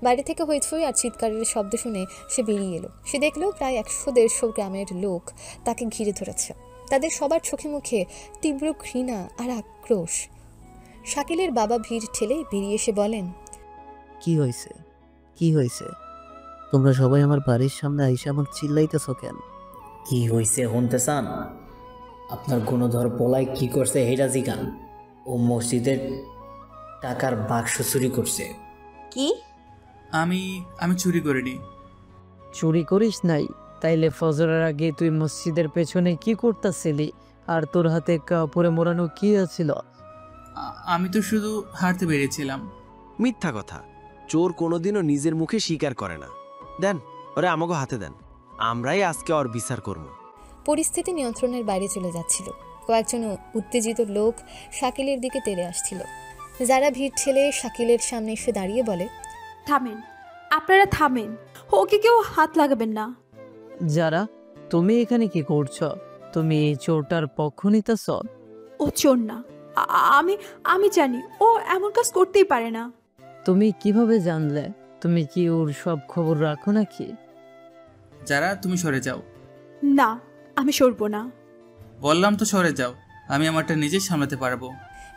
বাড়ি থেকে হইচই আর চিৎকারের শব্দ শুনে সে বেরিয়ে এলো। সে দেখলো প্রায় 100-150 গ্রামের লোক তাকে ঘিরে ধরেছে। তাদের সবার চোখে মুখে তীব্র ঘৃণা আর আক্রোশ। শাকিলের বাবা ভিড় ঠেলে বেরিয়ে এসে বলেন, কি হয়েছে? তোমরা সবাই আমার বাড়ির সামনে আইসা আমাকে চিল্লাইতেছ কেন? কি হয়েছে শুনতে চান? আপনার গুণধর পোলায় কি করছে হেটা জিগান। ও মসজিদের টাকার বাক্স চুরি করছে। কি? আমি চুরি করিনি। চুরি করিস নাই? তাইলে ফজরের আগে তুই মসজিদের পেছনে কি করতেছিলি? আর তোর হাতে কাপড়ে মোড়ানো কি আছিল? আমি তো শুধু হাঁটতে বেরিয়েছিলাম। মিথ্যা কথা, চোর কোনোদিনও নিজের মুখে স্বীকার করে না। দেন ওরে আমাকে হাতে দেন, আমরাই আজকে ওর বিচার করব। পরিস্থিতি নিয়ন্ত্রণের বাইরে চলে যাচ্ছিল। কয়েকজন উত্তেজিত লোক শাকিলের দিকে তেড়ে আসছিল। যারা ভিড় ঠেলে শাকিলের সামনে এসে দাঁড়িয়ে বলে, থামেন, আপনারা থামেন, ওকে কেউ হাত লাগাবেন না। যারা, তুমি এখানে কি করছো? তুমি এই চোরটার পক্ষ নিতেছ? ও চোর না, আমি জানি ও এমন কাজ করতেই পারে না। তুমি কিভাবে জানলে? তুমি কি ওর সব খবর রাখো নাকি? যারা তুমি সরে যাও। না, আমি সরব না। বললাম তো সরে যাও, আমি আমারটা নিজে সামলাতে পারবো।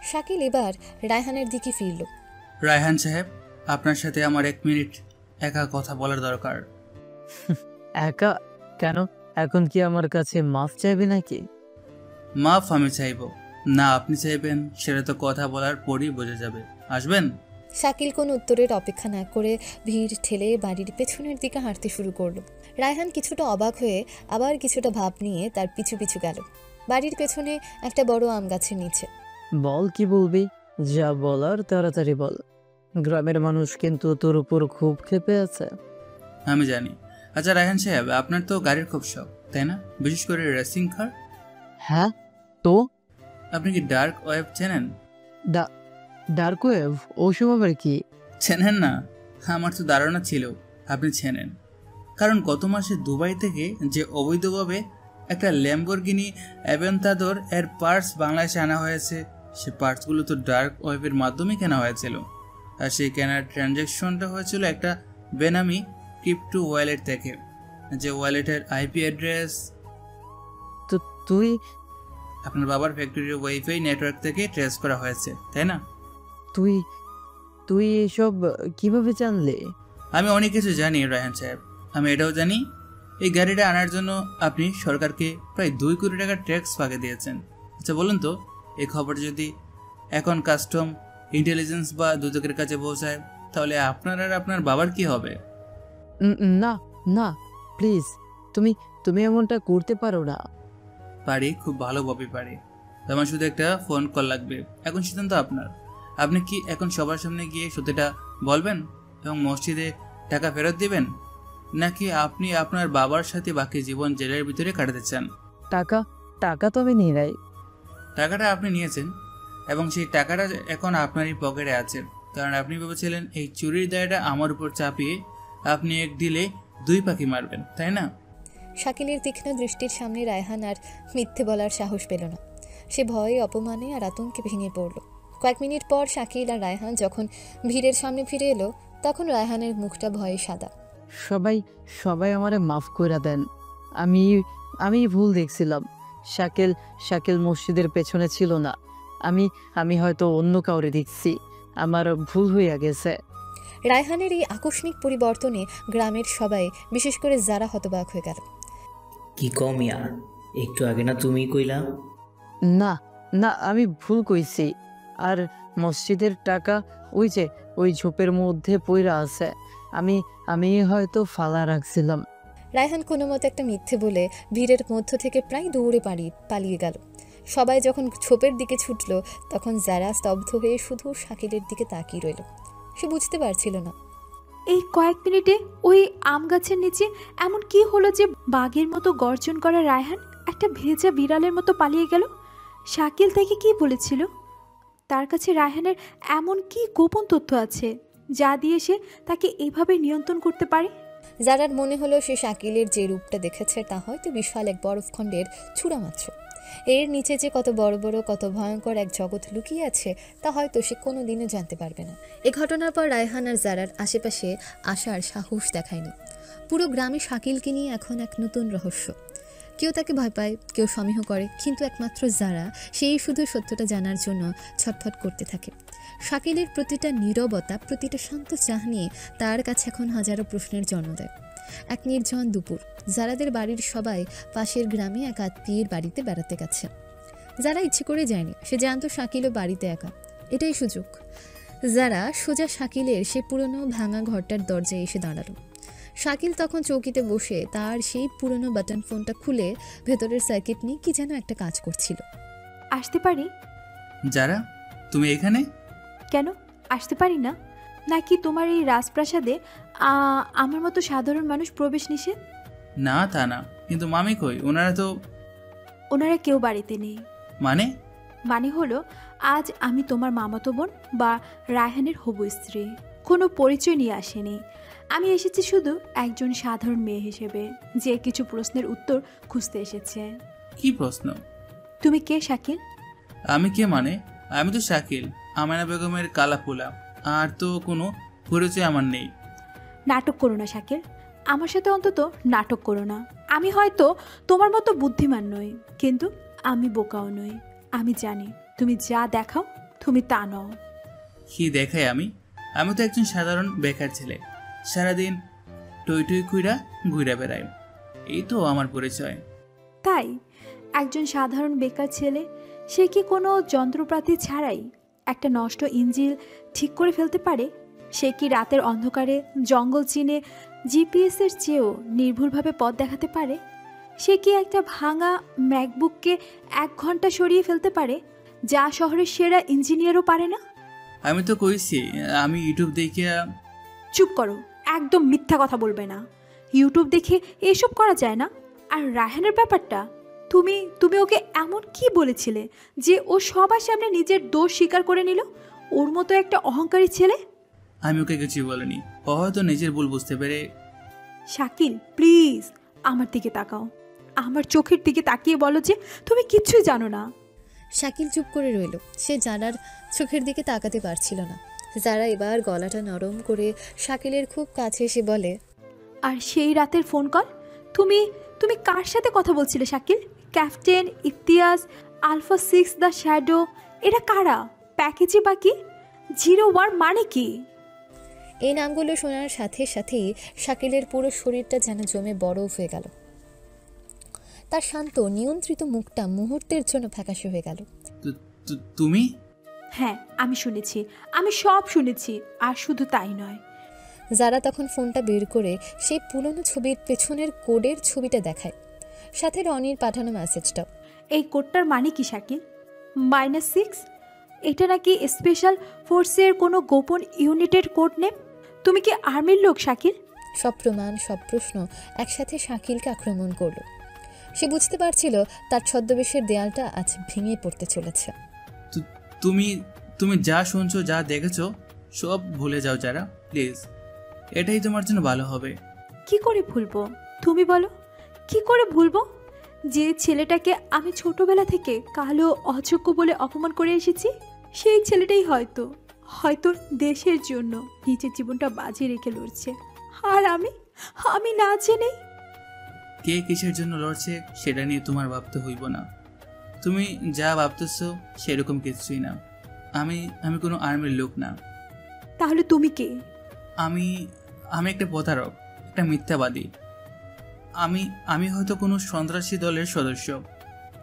শাকিল এবার রায়হানের দিকে ফিরল। রায়হান সাহেব, আপনার সাথে আমার 1 মিনিট একা কথা বলার দরকার। একা কেন? এখন কি আমার কাছে মাফ চাইবে নাকি? মাফ আমি চাইব না আপনি চাইবেন সেটা তো কথা বলার পরই বোঝা যাবে। আসবেন? শাকিল কোনো উত্তরের অপেক্ষা না করে ভিড় ঠেলে বাড়ির পেছনের দিকে হাঁটতে শুরু করলো। রায়হান কিছুটা অবাক হয়ে আবার কিছুটা ভাব নিয়ে তার পিছু পিছু গেল বাড়ির পেছনে একটা বড় আম গাছের নিচে। বল, কি বলবি? যা বলার তাড়াতাড়ি বল। গ্রামের মানুষ কিন্তু তোর উপর খুব ক্ষেপে আছে। আমি জানি। আচ্ছা রায়হান সাহেব, আপনার তো গাড়ির খুব শখ, তাই না? বিশেষ করে রেসিং কার। হ্যাঁ, তো আপনি কি ডার্ক ওয়েব চেনেন? Dark wave? ওসব আবার কি? চেনেন না? আমার তো ধারণা ছিল আপনি চেনেন, কারণ গত মাসে দুবাই থেকে যে অবৈধভাবে একটা ল্যাম্বরগিনি অ্যাভেন্তাদোর এর পার্টস বাংলাদেশে আনা হয়েছে, সে পার্টসগুলো তো ডার্ক ওয়েবের মাধ্যমে কেনা হয়েছিল। আর সেই কেনার ট্রানজ্যাকশনটা হয়েছিল একটা বেনামি ক্রিপ্টো ওয়ালেট থেকে, যে ওয়ালেটের আইপি অ্যাড্রেস তো তুই আপনার বাবার ফ্যাক্টরির ওয়াইফাই নেটওয়ার্ক থেকে ট্রেস করা হয়েছে, তাই না? তুই তুই এসব কিভাবে জানলে? আমি অনেক কিছু জানি রায়হান সাহেব। আমি এটাও জানি এই গাড়িটা আনার জন্য আপনি সরকারকে প্রায় 2 কোটি টাকার ট্যাক্স ফাঁকে দিয়েছেন। আচ্ছা বলুন তো, এই খবর যদি এখন কাস্টম, ইন্টেলিজেন্স বা দুদকের কাছে পৌঁছায়, তাহলে আপনার আর আপনার বাবার কি হবে? না না, প্লিজ, তুমি এমনটা করতে পারো না। পারি, খুব ভালোভাবে পারি। আমার শুধু একটা ফোন কল লাগবে। এখন সিদ্ধান্ত আপনার। আপনি কি এখন সবার সামনে গিয়ে সত্যিটা বলবেন এবং মসজিদে টাকা ফেরত দিবেন, নাকি আপনি আপনার বাবার সাথে বাকি জীবন জেলের ভিতরে কাটাতে চান? টাকা তো আমি নিয়ে নাই। টাকাটা আপনি নিয়েছেন এবং সেই টাকাটা এখন আপনারই পকেটে আছে, কারণ আপনি ভেবেছিলেন এই চুরির দায়টা আমার উপর চাপিয়ে আপনি এক দিলে 2 পাখি মারবেন, তাই না? শাকিলের তীক্ষ্ণ দৃষ্টির সামনে রায়হান আর মিথ্যে বলার সাহস পেল না। সে ভয়ে, অপমানে আর আতঙ্কে ভেঙে পড়ল। কয়েক মিনিট পর শাকিল আর রায়হান যখন ভিড়ের সামনে ফিরে এলো, তখন রায়হানের মুখটা ভয়ে সাদা। সবাই আমারে মাফ কইরা দেন। আমি ভুল দেখছিলাম। শাকিল মসজিদের পেছনে ছিল না। আমি হয়তো অন্য কাউরে দেখছি। আমার ভুল হইয়া গেছে। রায়হানের এই আকস্মিক পরিবর্তনে গ্রামের সবাই, বিশেষ করে যারা হতবাক হয়ে গেল। কি কমিয়া, একটু আগে না তুমি কইলা? না না, আমি ভুল কইছি। আর মসজিদের টাকা ওই ঝোপের মধ্যে পইরা আছে। আমি হয়তো ফালা রাখছিলাম। রায়হান কোনো মতে একটা মিথ্যে বলে ভিড়ের মধ্য থেকে প্রায় দৌড়ে পালিয়ে গেল। সবাই যখন ঝোপের দিকে ছুটল, তখন যারা স্তব্ধ হয়ে শুধু শাকিলের দিকে তাকিয়ে রইল। সে বুঝতে পারছিল না এই কয়েক মিনিটে ওই আম গাছের নিচে এমন কি হলো যে বাঘের মতো গর্জন করা রায়হান একটা ভেজা বিড়ালের মতো পালিয়ে গেল। শাকিল তাকে কি বলেছিল? তার কাছে রায়হানের এমন কি গোপন তথ্য আছে যা দিয়ে সে তাকে এভাবে নিয়ন্ত্রণ করতে পারে? যারার মনে হলো সে শাকিলের যে রূপটা দেখেছে তা হয়তো বিশাল এক বরফখণ্ডের চূড়া মাত্র। এর নিচে যে কত বড় বড়, কত ভয়ঙ্কর এক জগৎ লুকিয়ে আছে তা হয়তো সে কোনো দিনও জানতে পারবে না। এ ঘটনার পর রায়হান আর জারার আশেপাশে আসার সাহস দেখায়নি। পুরো গ্রামে শাকিলকে নিয়ে এখন এক নতুন রহস্য। কেউ তাকে ভয় পায়, কেউ সমীহ করে, কিন্তু একমাত্র যারা, সেই শুধু সত্যটা জানার জন্য ছটফট করতে থাকে। শাকিলের প্রতিটা নীরবতা, প্রতিটা শান্ত চাহনি তার কাছে এখন হাজারো প্রশ্নের জন্ম দেয়। এক নির্জন দুপুর, যারাদের বাড়ির সবাই পাশের গ্রামে এক আত্মীয়ের বাড়িতে বেড়াতে গেছে। যারা ইচ্ছে করে যায়নি, সে জানতো শাকিলও বাড়িতে একা। এটাই সুযোগ। যারা সোজা শাকিলের সে পুরনো ভাঙা ঘরটার দরজায় এসে দাঁড়ালো। শাকিল তখন চৌকিতে বসে তার সেই পুরনো বাটন ফোনটা খুলে ভেতরের সার্কিট নিয়ে কি যেন একটা কাজ করছিল। আসতে পারি? যারা, তুমি এখানে কেন? আসতে পারি না? নাকি তোমার এই রাজপ্রাসাদে আমার মতো সাধারণ মানুষ প্রবেশ নিষেধ? না তা না, কিন্তু মামি কই? ওনারা কেউ বাড়িতে নেই। মানে হলো আজ আমি তোমার মামাতো বোন বা রায়হানের হবু স্ত্রী। কোনো পরিচয় নিয়ে আসেনি। আমি এসেছি শুধু একজন সাধারণ মেয়ে হিসেবে, যে কিছু প্রশ্নের উত্তর খুঁজতে এসেছে। কি প্রশ্ন? তুমি কে শাকিল? আমি কে মানে? আমি তো শাকিল, আমেনা বেগমের কালাপোলা। আর তো কোনো পরিচয় আমার নেই। নাটক করো না শাকিল। আমার সাথে অন্তত নাটক করো না। আমি হয়তো তোমার মতো বুদ্ধিমান নই, কিন্তু আমি বোকাও নই। আমি জানি তুমি যা দেখাও তুমি তা নও। কি দেখাই আমি? আমি তো একজন সাধারণ বেকার ছেলে, সারাদিন টই টই কুইরা ঘুরে বেড়াই। এই তো আমার পরিচয়। তাই একজন সাধারণ বেকার ছেলে সে কি কোনো যন্ত্রপাতি ছাড়াই একটা নষ্ট ইঞ্জিন ঠিক করে ফেলতে পারে? সে কি রাতের অন্ধকারে জঙ্গল চিনে জিপিএসের চেয়েও নির্ভুলভাবে পথ দেখাতে পারে? সে কি একটা ভাঙা ম্যাকবুককে 1 ঘন্টা সরিয়ে ফেলতে পারে, যা শহরের সেরা ইঞ্জিনিয়ারও পারে না? আমি তো কইছি আমি ইউটিউব দেখে। চুপ করো, একদম মিথ্যা কথা বলবে না। ইউটিউব দেখে এসব করা যায় না। আর রায়হানের ব্যাপারটা, তুমি তুমি ওকে এমন কি বলেছিলে যে ও সবার সামনে নিজের দোষ স্বীকার করে নিল? ওর মতো একটা অহংকারী ছেলে। আমি ওকে কিছু বলিনি, ও হয়তো নিজের ভুল বুঝতে পেরে। শাকিল প্লিজ আমার দিকে তাকাও, আমার চোখের দিকে তাকিয়ে বলো যে তুমি কিচ্ছুই জানো না। শাকিল চুপ করে রইল। সে জারার চোখের দিকে তাকাতে পারছিল না। যারা এবার গলাটা নরম করে শাকিলের খুব কাছে এসে বলে, আর সেই রাতের ফোন কল, তুমি তুমি কার সাথে কথা বলছিলে শাকিল? ক্যাপ্টেন, ইতিহাস, আলফা 6, দ্য শ্যাডো, এরা কারা? প্যাকেজে বাকি 01 মানে কি? এই নামগুলো শোনার সাথে সাথেই শাকিলের পুরো শরীরটা যেন জমে বরফ হয়ে গেল। তার শান্ত নিয়ন্ত্রিত মুখটা মুহূর্তের জন্য ফ্যাকাশে হয়ে গেল। তুমি? হ্যাঁ, আমি শুনেছি, আমি সব শুনেছি। আর শুধু তাই নয়, যারা তখন ফোনটা বের করে সেই পুরনো ছবির পেছনের কোডের ছবিটা দেখায়, সাথে রনির পাঠানো মেসেজটাও। এই কোডটার মানে কি শাকিল? -6? এটা নাকি স্পেশাল ফোর্সের কোনো গোপন ইউনিটের কোড নেম? তুমি কি আর্মির লোক শাকিল? সব প্রমাণ, সব প্রশ্ন একসাথে শাকিলকে আক্রমণ করলো। সে বুঝতে পারছিল তার ছদ্মবেশের দেয়ালটা আজ ভেঙে পড়তে চলেছে। তুমি তুমি যা শুনছো, যা দেখেছো, সব ভুলে যাও যারা, প্লিজ। এটাই তোমার জন্য ভালো হবে। কি করে ভুলবো? তুমি বলো, কি করে ভুলবো? যে ছেলেটাকে আমি ছোটবেলা থেকে কালো অযোগ্য বলে অপমান করে এসেছি, সেই ছেলেটাই হয়তো হয়তো দেশের জন্য নিজের জীবনটা বাজি রেখে লড়ছে। আর আমি না জেনেই। কে কিসের জন্য লড়ছে সেটা নিয়ে তোমার ভাবতে হইব না। তুমি যা ভাবতেছো সেরকম কিছুই না। আমি কোনো আর্মির লোক না। তাহলে তুমি কে? আমি একটা প্রতারক, একটা মিথ্যাবাদী। আমি হয়তো কোনো সন্ত্রাসী দলের সদস্য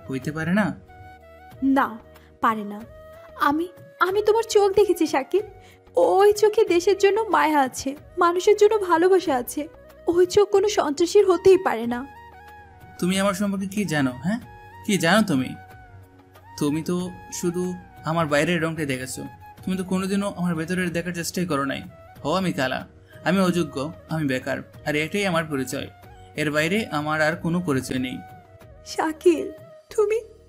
হইতে পারে না। না, পারে না। আমি তোমার চোখ দেখেছি শাকিল। ওই চোখে দেশের জন্য মায়া আছে, মানুষের জন্য ভালোবাসা আছে। ওই চোখ কোনো সন্ত্রাসীর হতেই পারে না। তুমি আমার সম্পর্কে কি জানো? হ্যাঁ, কি জানো তুমি? তুমি তো শুধু আমার বাইরের রংটা দেখেছো, তুমি তো কোনোদিনও আমার ভেতরের দেখার চেষ্টাই করো নাই। আমি কালা, আমি অযোগ্য, আমি বেকার, আর এটাই আমার পরিচয়। এর বাইরে আমার আর কোনো পরিচয় নেই। শাকিল,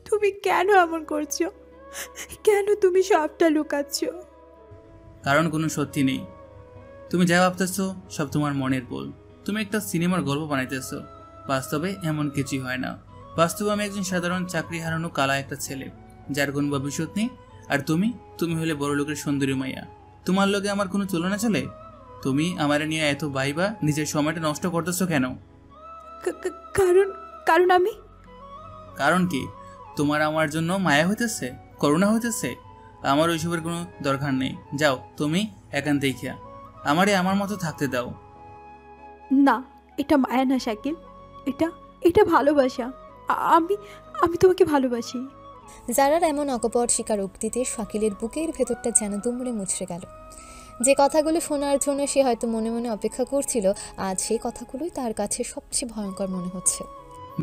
তুমি কেন এমন করছো? কেন তুমি সবটা লুকাচ্ছ? কারণ কোনো সত্যি নেই। তুমি যা ভাবতেছো সব তোমার মনের ভুল। তুমি একটা সিনেমার গল্প বানাইতেছো। বাস্তবে এমন কিছুই হয় না। বাস্তবে আমি একজন সাধারণ চাকরি হারানো কালা একটা ছেলে, যার কোনো ভবিষ্যৎ নেই। আর তুমি হলে বড় লোকের সুন্দরী মাইয়া। তোমার লগে আমার কোনো তুলনা চলে? তুমি আমার নিয়ে এত ভাইবা নিজের সময়টা নষ্ট করতেছো কেন? কারণ আমি। কারণ কি? তোমার আমার জন্য মায়া হইতেছে, করুণা হইতেছে। আমার ওইসবের কোনো দরকার নেই। যাও তুমি একান্ত দেখিয়া আমারে আমার মতো থাকতে দাও। না, এটা মায়া না শাকিল, এটা ভালোবাসা। আমি তোমাকে ভালোবাসি। যারার এমন অকপট স্বীকারোক্তিতে শাকিলের বুকের ভেতরটা যেন দুমড়ে মুচড়ে গেল। যে কথাগুলো শোনার জন্য সে হয়তো মনে মনে অপেক্ষা করছিল, আজ সেই কথাগুলোই তার কাছে সবচেয়ে ভয়ঙ্কর মনে হচ্ছে।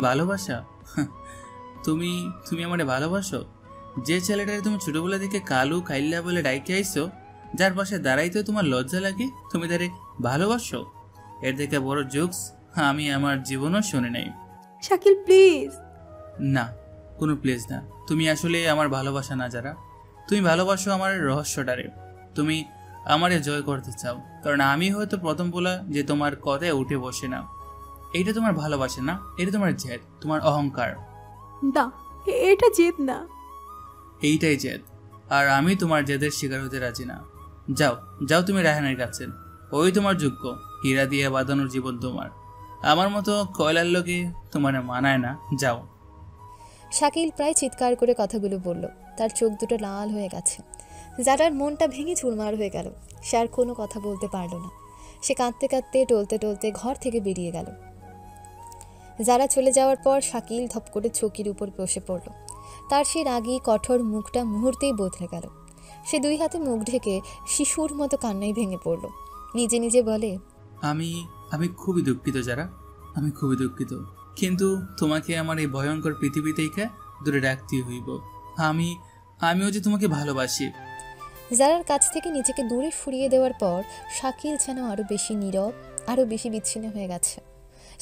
ভালোবাসা? তুমি আমারে ভালোবাসো? যে ছেলেটারে তুমি ছোটবেলা থেকে কালু কাইল্লা বলে ডাইকে আইছো, যার পাশে দাঁড়াইতে তোমার লজ্জা লাগে, তুমি তারে ভালোবাসো? এর থেকে বড় জোকস আমি আমার জীবনও শুনে নাই। শাকিল প্লিজ। না, কোনো প্লিজ না। তুমি আসলে আমার ভালোবাসা না যারা, তুমি ভালোবাসো আমার রহস্যটারে। তুমি আমারে জয় করতে চাও, কারণ আমি হয়তো প্রথম বলা যে তোমার কথায় উঠে বসে না। এইটা তোমার ভালোবাসা না, এটা তোমার জেদ, তোমার অহংকার। না, এটা জেদ না। এইটাই জেদ, আর আমি তোমার জেদের শিকার হতে রাজি না। যাও তুমি রায়হানের কাছে, ওই তোমার যোগ্য, হীরা দিয়ে বাঁধানোর জীবন তোমার। আমার মতো কয়লার লোকে তোমার মানায় না, যাও। শাকিল প্রায় চিৎকার করে কথাগুলো বলল। তার চোখ দুটো লাল হয়ে গেছে। যারার মনটা ভেঙে চুরমার হয়ে গেল। সে আর কোনো কথা বলতে পারল না। সে কাঁদতে কাঁদতে টলতে টলতে ঘর থেকে বেরিয়ে গেল। যারা চলে যাওয়ার পর শাকিল ধপ করে চৌকির উপর বসে পড়ল। তার সে রাগী কঠোর মুখটা মুহূর্তেই বদলে গেল। সে দুই হাতে মুখ ঢেকে শিশুর মতো কান্নায় ভেঙে পড়ল। নিজে নিজে বলে, আমি আমি খুবই দুঃখিত যারা, আমি খুবই দুঃখিত, কিন্তু তোমাকে আমার এই ভয়ঙ্কর পৃথিবী থেকে দূরে রাখতে হইব। আমিও যে তোমাকে ভালোবাসি। যারার কাছ থেকে নিজেকে দূরে সরিয়ে দেওয়ার পর শাকিল যেন আরও বেশি নীরব, আরও বেশি বিচ্ছিন্ন হয়ে গেছে।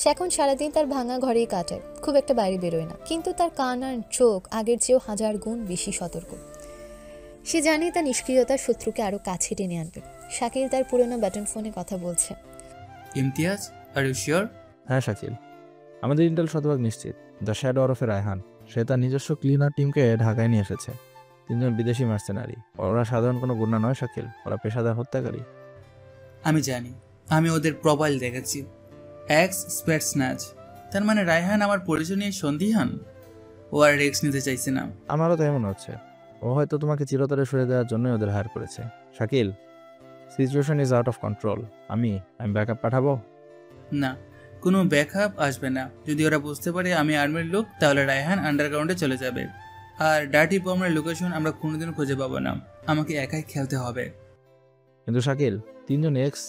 সে এখন সারাদিন তার ভাঙা ঘরেই কাটায়, খুব একটা বাইরে বেরোয় না, কিন্তু তার কান আর চোখ আগের চেয়েও 1000 গুণ বেশি সতর্ক। সে জানে তার নিষ্ক্রিয়তার শত্রুকে আরও কাছে টেনে আনবে। শাকিল তার পুরনো ব্যাটন ফোনে কথা বলছে। Imtiaz, are you sure? হ্যাঁ শাকিল, আমাদের ইন্টেল শতভাগ নিশ্চিত। দ্য শ্যাডো ওরফে রায়হান, সে তার নিজস্ব ক্লিনার টিমকে ঢাকায় নিয়ে এসেছে। 3 জন বিদেশি মার্সেনারি। ওরা সাধারণ কোনো গুন্ডা নয় শাকিল, ওরা পেশাদার হত্যাকারী। আমি জানি, আমি ওদের প্রোফাইল দেখেছি। X spate snatch. তার মানে রায়হান আমার পরিচয় নিয়ে সন্দিহান। ও আর রিস্ক নিতে চাইছে না। আমারও তো এমন হচ্ছে। ও হয়তো তোমাকে চিরতরে সরে দেওয়ার জন্যই ওদের হায়ার করেছে। Shakil, situation is out of control. আমি ব্যাকআপ পাঠাবো? না, কোনো ব্যাকআপ আসবে না। যদি ওরা বুঝতে পারে আমি আর্মির লোক, তাহলে রায়হান আন্ডারগ্রাউন্ডে চলে যাবে। আর ডার্টি বমের লোকেশন আমরা কোনোদিনও খুঁজে পাবো না। আমাকে একাই খেলতে হবে। কিন্তু শাকিল, 3 জন এক্স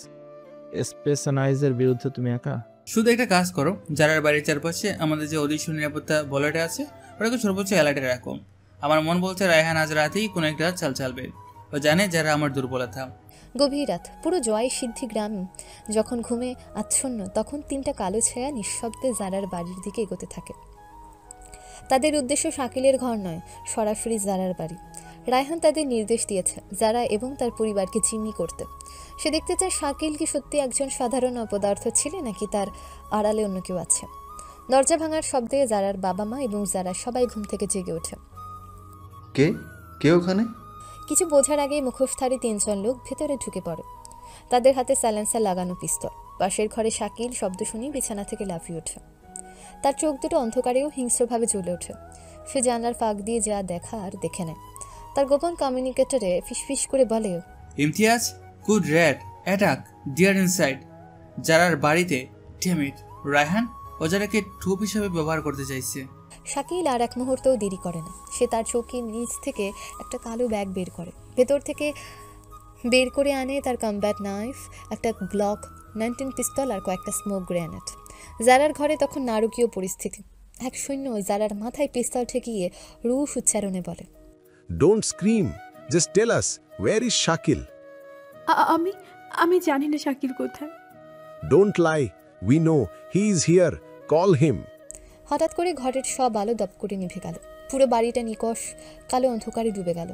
স্পেশনাইজের বিরুদ্ধে তুমি একা? শুধু একটা কাজ করো, যারার বাড়ির চারপাশে আমাদের যে অদৃশ্য নিরাপত্তা বলয়টা আছে, ওটাকে সর্বোচ্চ অ্যালার্টে রাখো। আমার মন বলছে রায়হান আজ রাতেই কোনো একটা চাল চালবে। ও জানে যারা আমার দুর্বলতা। গভীর রাত, পুরো জয় সিদ্ধি গ্রাম যখন ঘুমে আচ্ছন্ন, তখন 3টা কালো ছায়া নিঃশব্দে জারার বাড়ির দিকে এগোতে থাকে। তাদের উদ্দেশ্য শাকিলের ঘর নয়, সরাসরি জারার বাড়ি। রায়হান তাদের নির্দেশ দিয়েছে জারা এবং তার পরিবারকে জিম্মি করতে। সে দেখতে চায় শাকিল কি সত্যি একজন সাধারণ অপদার্থ ছিল, নাকি তার আড়ালে অন্য কেউ আছে। দরজা ভাঙার শব্দে জারার বাবা মা এবং জারা সবাই ঘুম থেকে জেগে ওঠে। কে কে ওখানে? কিছু বোঝার আগেই মুখোশধারী 3 জন লোক ভেতরে ঢুকে পড়ে। তাদের হাতে সাইলেন্সার লাগানো পিস্তল। পাশের ঘরে শাকিল শব্দ শুনি বিছানা থেকে লাফিয়ে ওঠে। তার চোখ দুটো অন্ধকারেও হিংস্রভাবে জ্বলে ওঠে। সে জানলার ফাঁক দিয়ে যা দেখার দেখে নেয়। তার গোপন কমিউনিকেটরে ফিসফিস করে বলে, Imtiaz, good raid attack dear inside. যারার বাড়িতে ড্যামিট, রায়হান ও যারাকে টুপ হিসাবে ব্যবহার করতে চাইছে। শাকিল আর এক মুহূর্তও দেরি করে না। সে তার চৌকির নিচ থেকে একটা কালো ব্যাগ বের করে। ভেতর থেকে বের করে আনে তার কমব্যাট নাইফ, একটা গ্লক 19 পিস্তল আর কয়েকটা স্মোক গ্রেনেড। জারার ঘরে তখন নারকীয় পরিস্থিতি। এক সৈন্য জারার মাথায় পিস্তল ঠেকিয়ে রুশ উচ্চারণে বলে, don't scream, just tell us where is Shakil. আমি জানি না শাকিল কোথায়। Don't lie, we know he is here, call him. হঠাৎ করে ঘরের সব আলো দপ করে নিভে গেল। পুরো বাড়িটা নিকষ কালো অন্ধকারে ডুবে গেল।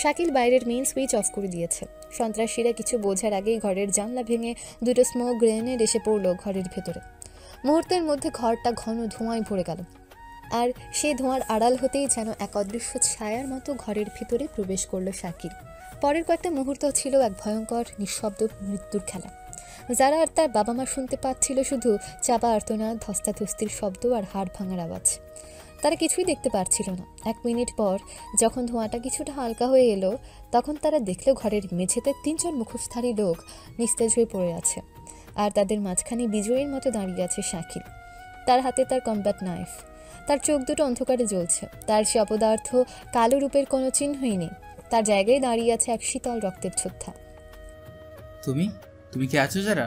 শাকিল বাইরের মেইন সুইচ অফ করে দিয়েছে। সন্ত্রাসীরা কিছু বোঝার আগেই ঘরের জানলা ভেঙে 2টো স্মোক গ্রেনেড এসে পড়ল ঘরের ভেতরে। মুহূর্তের মধ্যে ঘরটা ঘন ধোঁয়ায় ভরে গেল। আর সেই ধোঁয়ার আড়াল হতেই যেন এক অদৃশ্য ছায়ার মতো ঘরের ভিতরে প্রবেশ করল শাকিল। পরের কয়েকটা মুহূর্ত ছিল এক ভয়ঙ্কর নিঃশব্দ মৃত্যুর খেলা। যারা আর তার বাবা মা শুনতে পাচ্ছিল শুধু চাপা আর্তনাদ, ধস্তাধস্তির শব্দ আর হাড় ভাঙার আওয়াজ। তারা কিছুই দেখতে পারছিল না। 1 মিনিট পর যখন ধোঁয়াটা কিছুটা হালকা হয়ে এলো, তখন তারা দেখল ঘরের মেঝেতে 3 জন মুখোশধারী লোক নিস্তেজ হয়ে পড়ে আছে। আর তাদের মাঝখানে বিজয়ীর মতো দাঁড়িয়ে আছে শাকিল। তার হাতে তার কমব্যাট নাইফ। তার চোখ দুটো অন্ধকারে জ্বলছে। তার সে অপদার্থ কালো রূপের কোনো চিহ্নই নেই। তার জায়গায় দাঁড়িয়ে আছে এক শীতল রক্তের ছোট্টা। তুমি কি আছো যারা?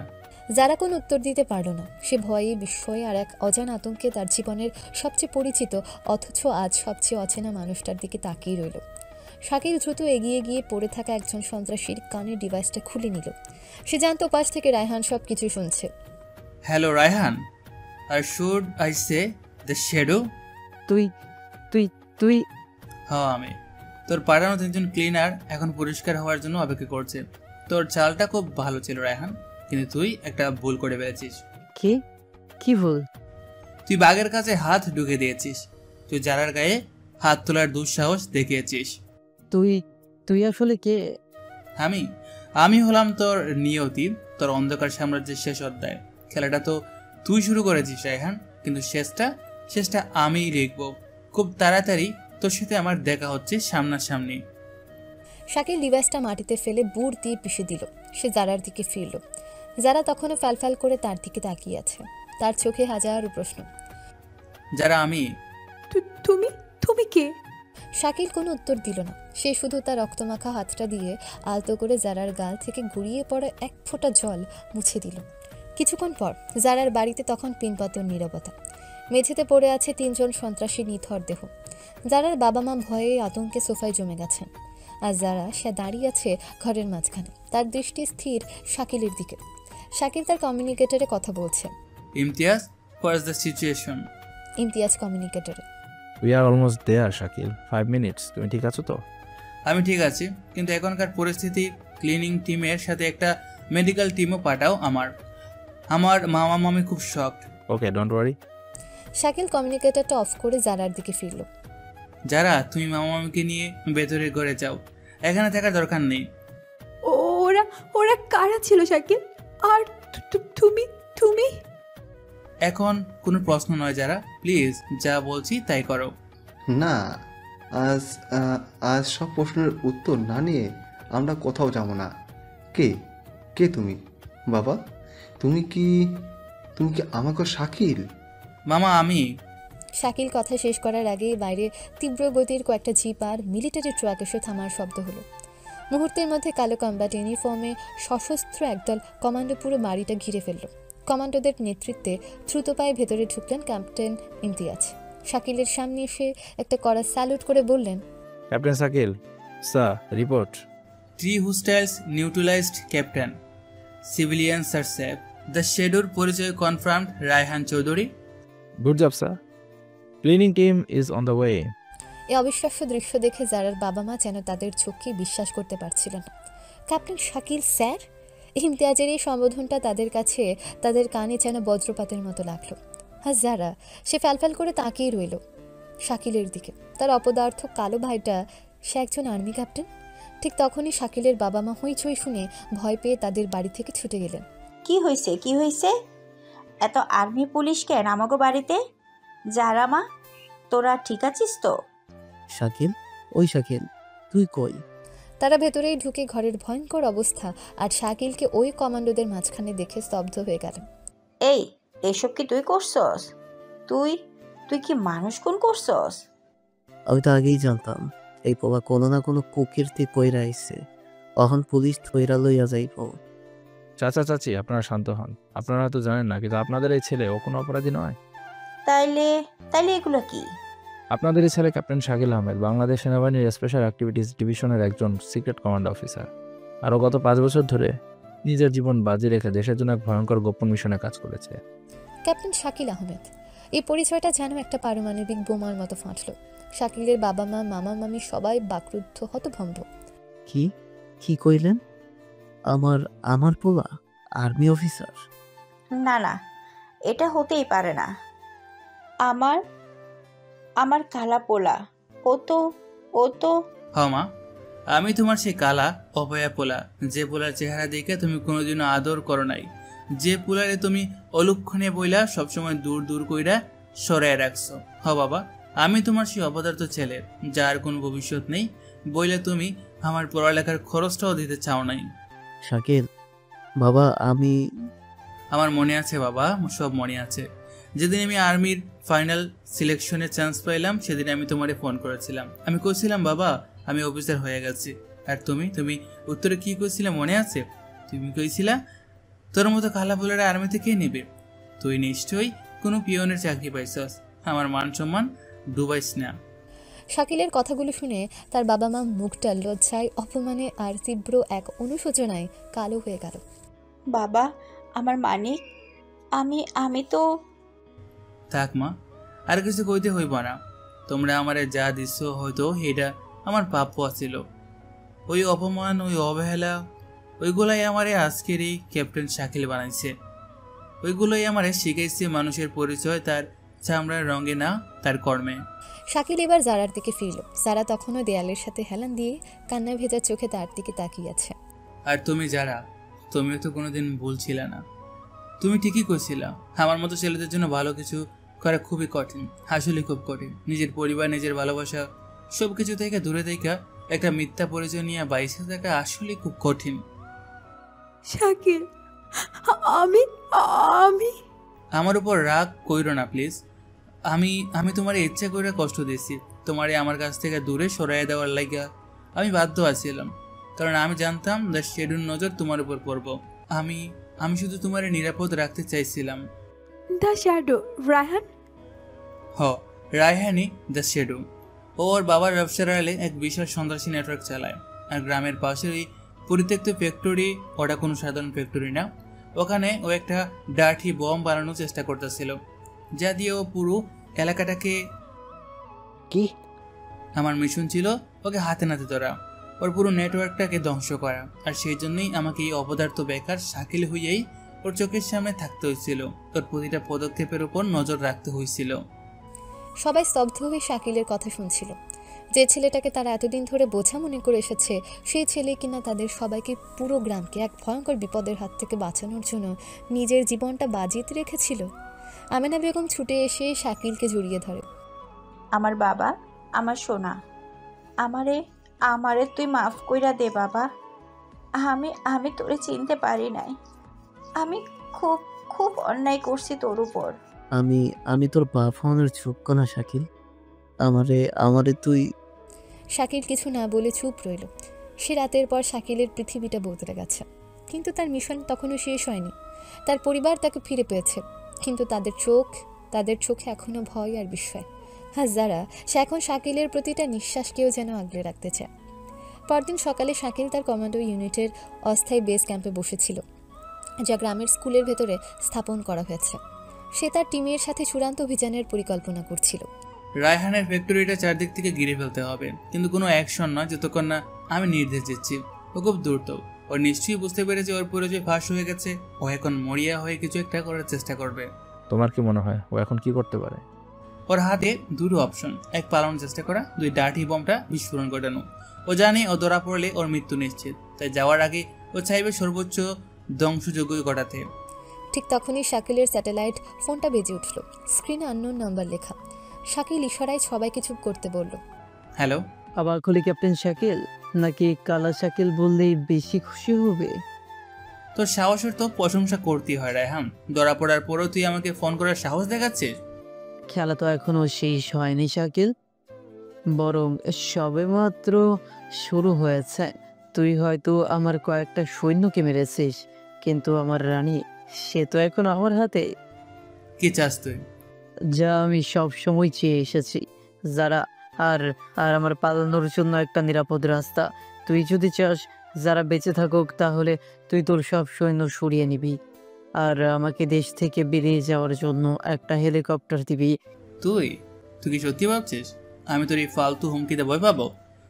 যারা কোনো উত্তর দিতে পারল না। সে ভয়ে, বিস্ময়ে আর এক অজানা আতঙ্কে তার জীবনের সবচেয়ে পরিচিত অথচ আজ সবচেয়ে অচেনা মানুষটার দিকে তাকিয়ে রইল। শাকিল দ্রুত এগিয়ে গিয়ে পড়ে থাকা একজন সন্ত্রাসীর কানের ডিভাইসটা খুলে নিল। সে জানতো পাশ থেকে রায়হান সব কিছু শুনছে। Hello Raihan, or should I say the shadow? তুই হ্যাঁ, আমি। তোর পাঠানো 3 জন ক্লিনার এখন পরিষ্কার হওয়ার জন্য অপেক্ষা করছে। তোর চালটা খুব ভালো ছিল রায়হান, কিন্তু তুই একটা ভুল করে ফেলেছিস। কি ভুল? তুই বাঘের কাছে হাত ঢুকে দিয়েছিস। তুই যারার গায়ে হাত তোলার দুঃসাহস দেখিয়েছিস। তুই আসলে কে? আমি হলাম তোর নিয়তি, তোর অন্ধকার সাম্রাজ্যের শেষ অধ্যায়। খেলাটা তো তুই শুরু করেছিস রায়হান, কিন্তু শেষটা আমিই লিখব। খুব তাড়াতাড়ি তোর সাথে আমার দেখা হচ্ছে সামনাসামনি। শাকিল ডিভাইসটা মাটিতে ফেলে বুড় দিয়ে পিষে দিল। সে জারার দিকে ফিরল। যারা তখনও ফ্যালফ্যাল করে তার দিকে তাকিয়ে আছে, তার চোখে হাজারো প্রশ্ন। যারা আমি? তুমি তুমি কে? শাকিল কোনো উত্তর দিল না। সে শুধু তার রক্তমাখা হাতটা দিয়ে আলতো করে জারার গাল থেকে গড়িয়ে পড়া এক ফোঁটা জল মুছে দিল। কিছুক্ষণ পর জারার বাড়িতে তখন পিনপাতের নীরবতা। মেঝেতে পড়ে আছে 3 জন সন্ত্রাসী নিথর দেহ। জারার বাবা মা ভয়ে আতঙ্কে সোফায় জমে গেছেন, আর যারা সে দাঁড়িয়ে আছে ঘরের মাঝখানে, তার দৃষ্টি স্থির শাকিলের দিকে। শাকিল তার কমিউনিকেটরে কথা বলছে। Imtiaz, what's the situation? Imtiaz কমিউনিকেটরে। We are almost there Shakil, 5 minutes. তুমি ঠিক আছো তো? আমি ঠিক আছি, কিন্তু এখনকার পরিস্থিতি ক্লিনিং টিমের সাথে একটা মেডিকেল টিমও পাঠাও। আমার মামা মামি খুব shocked. Okay, don't worry. Shakil কমিউনিকেটরটা অফ করে জারার দিকে ফিরল। যারা, তুমি মামা মামিকে নিয়ে ভেতরের ঘরে যাও, এখানে থাকার দরকার নেই। ওরা কারা ছিল শাকিল? আর তুমি? এখন কোনো প্রশ্ন নয় যারা, প্লিজ যা বলছি তাই করো। না, আজ সব প্রশ্নের উত্তর না নিয়ে আমরা কোথাও যাব না। কে তুমি বাবা? তুমি কি আমাকে শাকিল? মামা আমি। শাকিল কথা শেষ করার আগেই বাইরে তীব্র গতির কয়েকটা জিপ আর মিলিটারি ট্রাক এসে থামার শব্দ হলো। মুহূর্তের মধ্যে কালো কমব্যাট ইউনিফর্মে সশস্ত্র একদল কমান্ডো পুরো বাড়িটা ঘিরে ফেলল। কমান্ডোদের নেতৃত্বে দ্রুত পায়ে ভেতরে ঢুকলেন ক্যাপ্টেন ইমতিয়াজ। শাকিলের সামনে এসে একটা কড়া স্যালুট করে বললেন, captain Shakil, sir, report. 3 hostiles neutralised captain, civilians are safe. The শেডোর পরিচয় confirmed, Raihan Chowdhury. Good job sir, cleaning team is on the way. এই অবিশ্বাস্য দৃশ্য দেখে জারার বাবা মা যেন তাদের চোখকে বিশ্বাস করতে পারছিলেন না। Captain Shakil sir? ইমতিয়াজের এই সম্বোধনটা তাদের কাছে, তাদের কানে যেন বজ্রপাতের মতো লাগলো। আর যারা, সে ফ্যালফ্যাল করে তাকিয়ে রইল শাকিলের দিকে। তার অপদার্থ কালো ভাইটা, সে একজন আর্মি ক্যাপ্টেন। ঠিক তখনই শাকিলের বাবা মা হইচই শুনে ভয় পেয়ে তাদের বাড়ি থেকে ছুটে গেলেন। কি হয়েছে? এত আর্মি পুলিশ কেন আমাগো বাড়িতে? যারা মা, তোরা ঠিক আছিস তো? শাকিল, ওই শাকিল, তুই কই? তারা ভেতরেই ঢুকে ঘরের ভয়ঙ্কর অবস্থা আর শাকিলকে ওই কমান্ডোদের মাঝখানে দেখে স্তব্ধ হয়ে গেলেন। এসব কি তুই করছস? তুই কি মানুষ খুন করছস? আমি তো আগেই জানতাম এই পোলা কোনো না কোনো কুকীর্তি কইরা আইছে। অহন পুলিশ থইরা লইয়া যাইব। চাচা চাচি, আপনারা শান্ত হন। আপনারা তো জানেন না, কিন্তু আপনাদের এই ছেলে ও কোনো অপরাধী নয়। তাইলে এগুলো কি? আপনাদের এই ছেলে ক্যাপ্টেন শাকিল আহমেদ, বাংলাদেশ সেনাবাহিনীর স্পেশাল অ্যাক্টিভিটিস ডিভিশনের একজন সিক্রেট কমান্ড অফিসার। আরও গত 5 বছর ধরে নিজের জীবন বাজি রেখে দেশের জন্য এক ভয়ঙ্কর গোপন মিশনে কাজ করেছে। ক্যাপ্টেন শাকিল আহমেদ, এই পরিচয়টা যেন একটা পারমাণবিক বোমার মতো ফাটল। শাকিলের বাবা মা, মামা মামি সবাই বাকরুদ্ধ, হতভম্ব। কি কইলেন? আমার পোলা আর্মি অফিসার? না, এটা হতেই পারে না। আমার কালা পোলা, ও তো মা, আমি তোমার সেই কালা অপয়া পোলা, যে পোলার চেহারা দেখে তুমি কোনোদিনও আদর করো নাই, যে পোলারে তুমি অলক্ষণে বইলা সবসময় দূর কইরা সরায় রাখছো। বাবা, আমি তোমার সেই অপদার্থ ছেলে, যার কোনো ভবিষ্যৎ নেই, বইলে তুমি আমার পড়ালেখার খরচটাও দিতে চাও নাই। শাকিল বাবা, আমার মনে আছে বাবা, সব মনে আছে। যেদিন আমি আর্মির ফাইনাল সিলেকশনে চান্স পাইলাম, সেদিন আমি তোমারে ফোন করেছিলাম। আমি কইছিলাম বাবা, আমি অফিসার হয়ে গেছি। আর তুমি উত্তরে কি কইছিলে মনে আছে? তুমি কইছিলা তোর মতো কালা বলার আর্মিতে কে নেবে? তুই নিশ্চয়ই কোনো পিয়নের চাকরি পাইছস। আমার মান সম্মান ডুবাইস না। শাকিলের কথাগুলো শুনে তার বাবা মা মুখটা লজ্জায়, অপমানে আর তীব্র এক অনুশোচনায় কালো হয়ে গেল। বাবা, আমার মানিক, আমি তো। থাক মা, আর কিছু কইতে হইব না। তোমরা আমারে যা দিচ্ছ হয়তো এটা আমার প্রাপ্য আছিল। ওই অপমান, ওই অবহেলা, ওইগুলাই আমারে আজকের এই ক্যাপ্টেন শাকিল বানাইছে। ওইগুলোই আমারে শিখাইছে মানুষের পরিচয় তার চামড়ার রঙে না, তার কর্মে। শাকিল এবার জারার দিকে ফিরল। জারা তখনও দেয়ালের সাথে হেলান দিয়ে কান্নায় ভেজা চোখে তার দিকে তাকিয়ে আছে। আর তুমি যারা, তুমিও তো কোনোদিন ভুল ছিলে না। তুমি ঠিকই কইছিলা, আমার মতো ছেলেদের জন্য ভালো কিছু করা খুবই কঠিন, আসলে খুব কঠিন। নিজের পরিবার, নিজের ভালোবাসা সব কিছু থেকে দূরে থেকে একটা মিথ্যা পরিচয় নিয়ে বাইসে থাকা আসলে খুব কঠিন। শাকিল, আমি আমি আমার উপর রাগ কইরো না প্লিজ। আমি আমি তোমার ইচ্ছা করে কষ্ট দিয়েছি, তোমারে আমার কাছ থেকে দূরে সরাইয়া দেওয়ার লাগা আমি বাধ্য আছিলাম, কারণ আমি জানতাম দ্য শেডুর নজর তোমার উপর পড়ব। আমি আমি শুধু তোমার নিরাপদ রাখতে চাইছিলাম। The shadow, Raihan? হ, রায়হানি দ্য শেডু। ওর বাবার ব্যবসার আড়ালে এক বিশাল সন্ত্রাসী নেটওয়ার্ক চালায়। আর গ্রামের পাশেরই পরিত্যক্ত ফ্যাক্টরি, ওটা কোনো সাধারণ ফ্যাক্টরি না, ওখানে ও একটা ডার্টি বম বানানোর চেষ্টা করতেছিল, যা দিয়ে ও পুরো এলাকাটাকে। কি? আমার মিশন ছিল ওকে হাতে নাতে ধরা, ওর পুরো নেটওয়ার্কটাকে ধ্বংস করা। আর সেই জন্যই আমাকে এই অপদার্থ বেকার শাকিল হইয়াই ওর চোখের সামনে থাকতে হয়েছিল, ওর প্রতিটা পদক্ষেপের উপর নজর রাখতে হয়েছিল। সবাই স্তব্ধ হয়ে শাকিলের কথা শুনছিল। যে ছেলেটাকে তারা এতদিন ধরে বোঝা মনে করে এসেছে, সেই ছেলে কিনা তাদের সবাইকে, পুরো গ্রামকে এক ভয়ঙ্কর বিপদের হাত থেকে বাঁচানোর জন্য নিজের জীবনটা বাজিতে রেখেছিল। আমেনা বেগম ছুটে এসে শাকিলকে জড়িয়ে ধরে। আমার বাবা, আমার সোনা, আমারে আমারে তুই মাফ কইরা দে বাবা। আমি আমি তোরে চিনতে পারি নাই। আমি খুব খুব অন্যায় করছি তোর উপর। আমি তোর বাপ হওয়ানোর যোগ্য না শাকিল। আমারে তুই। শাকিল কিছু না বলে চুপ রইল। সে রাতের পর শাকিলের পৃথিবীটা বদলে গেছে, কিন্তু তার মিশন তখনও শেষ হয়নি। তার পরিবার তাকে ফিরে পেয়েছে, কিন্তু তাদের চোখে এখনো ভয় আর বিস্ময়। যারা সে এখন শাকিলের প্রতিটা নিঃশ্বাসকেও যেন আগলে রাখতে চায়। পরদিন সকালে শাকিল তার কমান্ডো ইউনিটের অস্থায়ী বেস ক্যাম্পে বসেছিল, যা গ্রামের স্কুলের ভেতরে স্থাপন করা হয়েছে। সে তার টিমের সাথে চূড়ান্ত অভিযানের পরিকল্পনা করছিল। রায়হানের ফ্যাক্টরিটা চারদিক থেকে ঘিরে ফেলতে হবে, কিন্তু কোনো অ্যাকশন নয় যতক্ষণ না আমি নির্দেশ দিচ্ছি। ও খুব দ্রুত, ও নিশ্চয়ই বুঝতে পেরেছে ওর পরিচয় ফাঁস হয়ে গেছে। ও এখন মরিয়া হয়ে কিছু একটা করার চেষ্টা করবে। তোমার কি মনে হয় ও এখন কি করতে পারে? ওর হাতে দুটো অপশন, এক পালানোর চেষ্টা করা, দুই ডার্টি বমটা বিস্ফোরণ ঘটানো। ও জানে ও ধরা পড়লে ওর মৃত্যু নিশ্চিত, তাই যাওয়ার আগে ও চাইবে সর্বোচ্চ ধ্বংসযোগ্য ঘটাতে। ঠিক তখনই শাকিলের স্যাটেলাইট ফোনটা বেজে উঠল। স্ক্রিনে আননোন নাম্বার লেখা। শাকিল ইশারায় সবাইকে চুপ করতে বলল। হ্যালো, আবার খুলি ক্যাপ্টেন শাকিল, নাকি কালা শাকিল বললেই বেশি খুশি হবে? তোর সাহসের তো প্রশংসা করতেই হয় রায়হান। ধরা পড়ার পরও তুই আমাকে ফোন করার সাহস দেখাচ্ছিস? খেলা তো এখনো শেষ হয়নি শাকিল, বরং সবেমাত্র শুরু হয়েছে। তুই হয়তো আমার কয়েকটা সৈন্যকে মেরেছিস, কিন্তু আমার রানী, সে তো এখন আমার হাতে। কি চাস তুই? যা আমি সব সময় চেয়ে এসেছি, যারা আর আর আমার পালানোর জন্য একটা নিরাপদ রাস্তা। তুই যদি চাস যারা বেঁচে থাকুক, তাহলে তুই তোর সব সৈন্য সরিয়ে নিবি, আর আমাকে দেশ থেকে বেরিয়ে যাওয়ার জন্য একটা হেলিকপ্টার দিবি। তুই কি সত্যি ভাবছিস আমি তোর এই ফালতু হুমকিতে ভয় পাবো?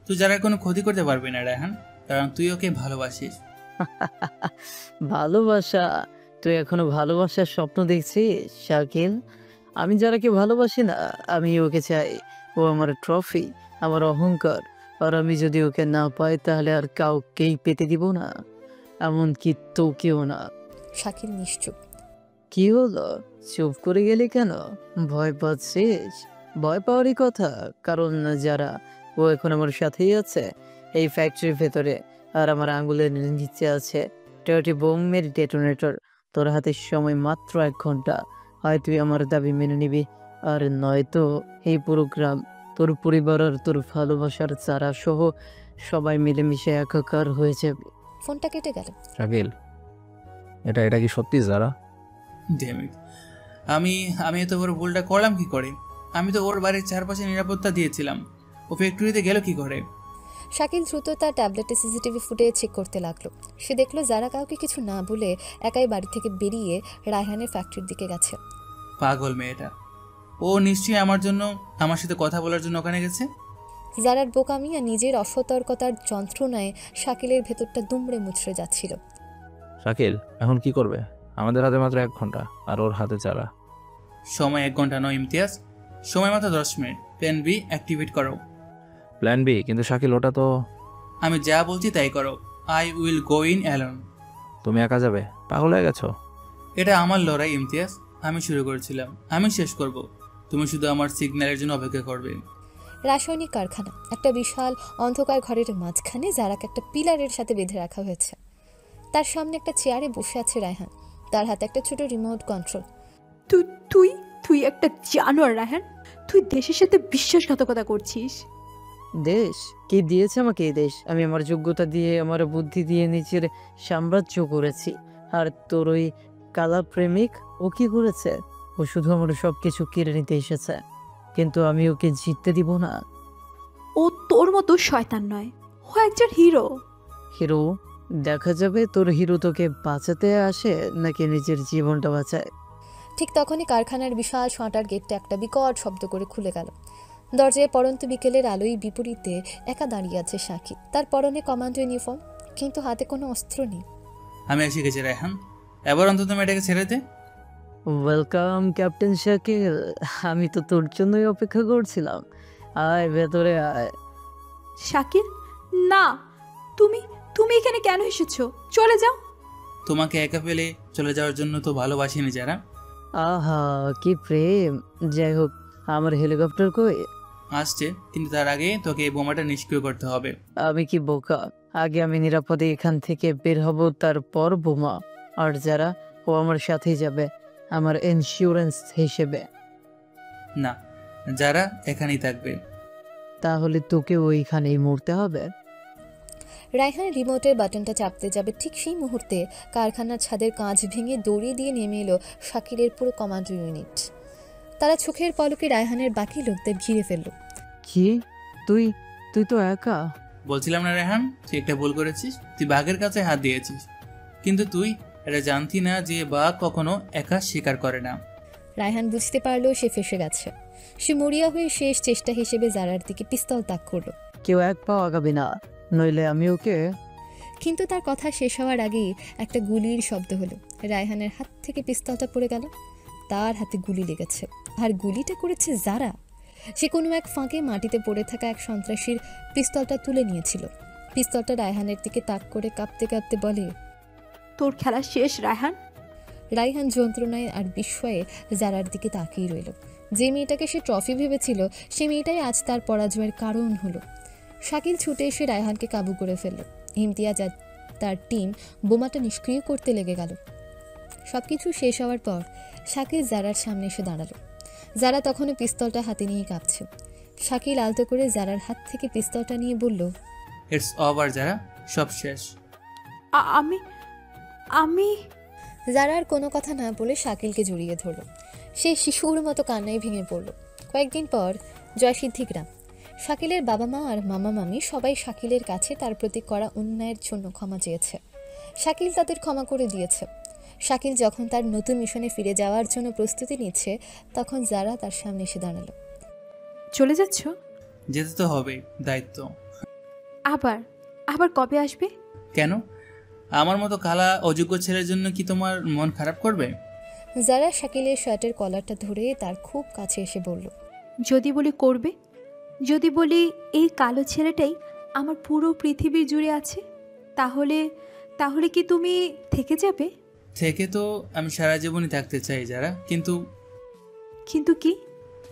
তুই যারা কোনো ক্ষতি করতে পারবি না রায়হান, কারণ তুই ওকে ভালোবাসিস। ভালোবাসা? তুই এখনো ভালোবাসার স্বপ্ন দেখছিস শাকিল? আমি যারাকে ভালোবাসি না, আমি ওকে চাই। ও আমার ট্রফি, আমার অহংকার। আর আমি যদি ওকে না পাই, তাহলে আর কাউকেই পেতে দিব না, এমনকি তোকেও না। শাকিল নিশ্চুপ। কি হলো, চুপ করে গেলি কেন? ভয় পাচ্ছিস? ভয় পাওয়ারই কথা, কারণ যারা ও এখন আমার সাথেই আছে এই ফ্যাক্টরির ভেতরে, আর আমার আঙ্গুলের নিচে আছে ডার্টি বোমের ডেটোনেটর। তোর হাতে সময় মাত্র 1 ঘন্টা। হয় তুই আমার দাবি মেনে নিবি, আর নয়তো এই পুরো গ্রাম, তোর পরিবার আর তোর ভালোবাসার চারা সহ সবাই মিলেমিশে একাকার হয়ে যাবে। ফোনটা কেটে গেল। শাকিল, এটা কি সত্যি যারা? আমি এত বড় ভুলটা করলাম কি করে? আমি তো ওর বাড়ির চারপাশে নিরাপত্তা দিয়েছিলাম, ও ফ্যাক্টরিতে গেল কি করে? শাকিল দ্রুত তার ট্যাবলেটে সিসিটিভি ফুটেজ চেক করতে লাগলো। সে দেখলো যারা কাউকে কিছু না বলে একাই বাড়ি থেকে বেরিয়ে রায়হানের ফ্যাক্টরির দিকে গেছে। পাগল মেয়েটা, ও নিশ্চয়ই আমার সাথে কথা বলার জন্য ওখানে গেছে। যারার বোকামি আর নিজের অসতর্কতার যন্ত্রণায় শাকিলের ভেতরটা দুমড়ে মুচড়ে যাচ্ছিল। শাকিল এখন কি করবে? আমাদের হাতে মাত্র 1 ঘন্টা, আর ওর হাতে চারা। সময় 1 ঘন্টা নয় ইমতিয়াজ, সময় মাত্র 10 মিনিট। প্ল্যান বি অ্যাক্টিভেট করো। Plan B? কিন্তু শাকিল ওটা তো। আমি যা বলছি তাই করো। I will go in alone. তুমি একা যাবে? পাগল হয়ে গেছো? এটা আমার লড়াই ইমতিয়াজ। আমি শুরু করেছিলাম, আমি শেষ করব। তুমি শুধু আমার সিগন্যালের জন্য অপেক্ষা করবে। রাসায়নিক কারখানা, একটা বিশাল অন্ধকার ঘরের মাঝখানে যারাকে একটা পিলারের সাথে বেঁধে রাখা হয়েছে। তার সামনে একটা চেয়ারে বসে আছে রায়হান, তার হাতে একটা ছোট রিমোট কন্ট্রোল। তুই তুই তুই একটা জানোয়ার রায়হান, তুই দেশের সাথে বিশ্বাসঘাতকতা করছিস। দেশ কি দিয়েছে আমাকে? এই দেশ আমি আমার যোগ্যতা দিয়ে, আমার বুদ্ধি দিয়ে নিজের সাম্রাজ্য করেছি। আর তোর ওই কালা প্রেমিক, ও কি করেছে? ও শুধু আমার সব কিছু কেড়ে নিতে এসেছে, কিন্তু আমি ওকে জিততে দিব না। ও তোর মতো শয়তান নয়, ও একজন হিরো। হিরো? দেখা যাবে তোর হিরো তোকে বাঁচাতে আসে নাকি নিজের জীবনটা বাঁচায়। ঠিক তখনই কারখানার বিশাল শাটার গেটটা একটা বিকট শব্দ করে খুলে গেল। দরজায় পড়ন্ত বিকেলের আলোয় বিপরীতে একা দাঁড়িয়ে আছে শাকিল। তার পরনে কমান্ডো ইউনিফর্ম, কিন্তু হাতে কোনো অস্ত্র নেই। আমি এসে গেছি রায়হান, এবার অন্তত মেয়েটাকে ছেড়ে দে। ওয়েলকাম ক্যাপ্টেন শাকিল, আমি তো তোর জন্যই অপেক্ষা করছিলাম। আয় ভেতরে আয়। শাকিল, না, তুমি তুমি এখানে কেন এসেছো? চলে যাও। তোমাকে একা ফেলে চলে যাওয়ার জন্য তো ভালোবাসিনি যারা। আহা কি প্রেম। যাই হোক, আমার হেলিকপ্টার কই? আসছে, কিন্তু তার আগে তোকে এই বোমাটা নিষ্ক্রিয় করতে হবে। আমি কি বোকা? আগে আমি নিরাপদে এখান থেকে বের হব, তারপর বোমা। আর যারা, ও আমার সাথেই যাবে আমার ইন্স্যুরেন্স হিসেবে। না, যারা এখানেই থাকবে। তাহলে তোকে ওইখানেই মরতে হবে। রায়হান রিমোটের বাটনটা চাপতে যাবে, ঠিক সেই মুহূর্তে কারখানার ছাদের কাঁচ ভেঙে দড়ি দিয়ে নেমে এলো শাকিলের পুরো কমান্ডো ইউনিট। তারা চোখের পলকে রায়হানের বাকি লোকদের ঘিরে ফেলল। কি? তুই তুই তো একা? বলছিলাম না রেহান, তুই একটা ভুল করেছিস। তুই বাঘের কাছে হাত দিয়েছিস, কিন্তু তুই এটা জানতি না যে বাঘ কখনো একা শিকার করে না। রায়হান বুঝতে পারলো সে ফেসে গেছে। সে মরিয়া হয়ে শেষ চেষ্টা হিসেবে জারার দিকে পিস্তল তাক করলো। কেউ এক পাও আগাবি না, নইলে আমি ওকে। কিন্তু তার কথা শেষ হওয়ার আগেই একটা গুলির শব্দ হলো। রায়হানের হাত থেকে পিস্তলটা পড়ে গেল। তার হাতে গুলি লেগেছে, আর গুলিটা করেছে যারা। সে কোনো এক ফাঁকে মাটিতে পড়ে থাকা এক সন্ত্রাসীর পিস্তলটা তুলে নিয়েছিল। পিস্তলটা রায়হানের দিকে তাক করে কাঁপতে কাঁপতে বলে, তোর খেলা শেষ রায়হান। রায়হান যন্ত্রণায় আর বিস্ময়ে জারার দিকে তাকিয়ে রইল। যে মেয়েটাকে সে ট্রফি ভেবেছিল, সে মেয়েটাই আজ তার পরাজয়ের কারণ হলো। শাকিল ছুটে এসে রায়হানকে কাবু করে ফেলল। ইমতিয়াজ আর তার টিম বোমাটা নিষ্ক্রিয় করতে লেগে গেল। সবকিছু শেষ হওয়ার পর শাকিল জারার সামনে এসে দাঁড়ালো। যারা তখনও পিস্তলটা হাতে নিয়ে কাঁপছে। শাকিল আলতো করে জারার হাত থেকে পিস্তলটা নিয়ে বলল, ইটস ওভার যারা, সব শেষ। আমি আমি জারার কোনো কথা না বলে শাকিলকে জড়িয়ে ধরল। সে শিশুর মতো কান্নায় ভেঙে পড়ল। কয়েকদিন পর জয়সিদ্ধি গ্রাম। শাকিলের বাবা মা আর মামা মামি সবাই শাকিলের কাছে তার প্রতি করা অন্যায়ের জন্য ক্ষমা চেয়েছে। শাকিল তাদের ক্ষমা করে দিয়েছে। শাকিল যখন তার নতুন মিশনে ফিরে যাওয়ার জন্য প্রস্তুতি নিচ্ছে, তখন যারা তার সামনে এসে দাঁড়ালো। চলে যাচ্ছ? যেতে তো হবে, দায়িত্ব। আবার আবার কবে আসবে? কেন? আমার মতো কালা অযোগ্য ছেলের জন্য কি তোমার মন খারাপ করবে? যারা শাকিলের শার্টের কলারটা ধরে তার খুব কাছে এসে বলল, যদি বলি করবে, যদি বলি এই কালো ছেলেটাই আমার পুরো পৃথিবী জুড়ে আছে, তাহলে তাহলে কি তুমি থেকে যাবে? থেকে তো আমি সারা জীবনই থাকতে চাই যারা, কিন্তু কিন্তু কি?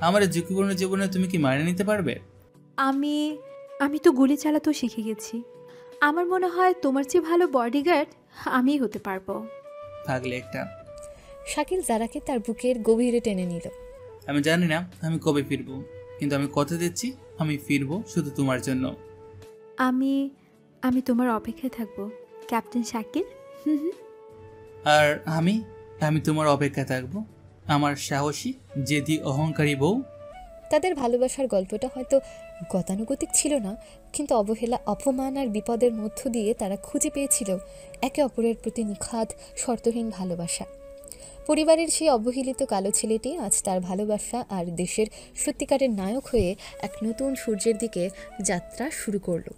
আমার এই ঝুঁকিপূর্ণ জীবনে তুমি কি মানিয়ে নিতে পারবে? আমি আমি তো গুলি চালাতেও শিখে গেছি। আমার মনে হয় তোমার চেয়ে ভালো বডিগার্ড আমিই হতে পারবো। থাকলে একটা। শাকিল জারাকে তার বুকের গভীরে টেনে নিল। আমি জানি না আমি কবে ফিরবো, কিন্তু আমি কথা দিচ্ছি আমি ফিরবো শুধু তোমার জন্য। আমি আমি তোমার অপেক্ষায় থাকবো ক্যাপ্টেন শাকিল। আর আমি আমি তোমার অপেক্ষায় থাকবো আমার সাহসী জেদি অহংকারী বউ। তাদের ভালোবাসার গল্পটা হয়তো গতানুগতিক ছিল না, কিন্তু অবহেলা, অপমান আর বিপদের মধ্য দিয়ে তারা খুঁজে পেয়েছিল একে অপরের প্রতি নিখাদ শর্তহীন ভালোবাসা। পরিবারের সেই অবহেলিত কালো ছেলেটি আজ তার ভালোবাসা আর দেশের সত্যিকারের নায়ক হয়ে এক নতুন সূর্যের দিকে যাত্রা শুরু করলো।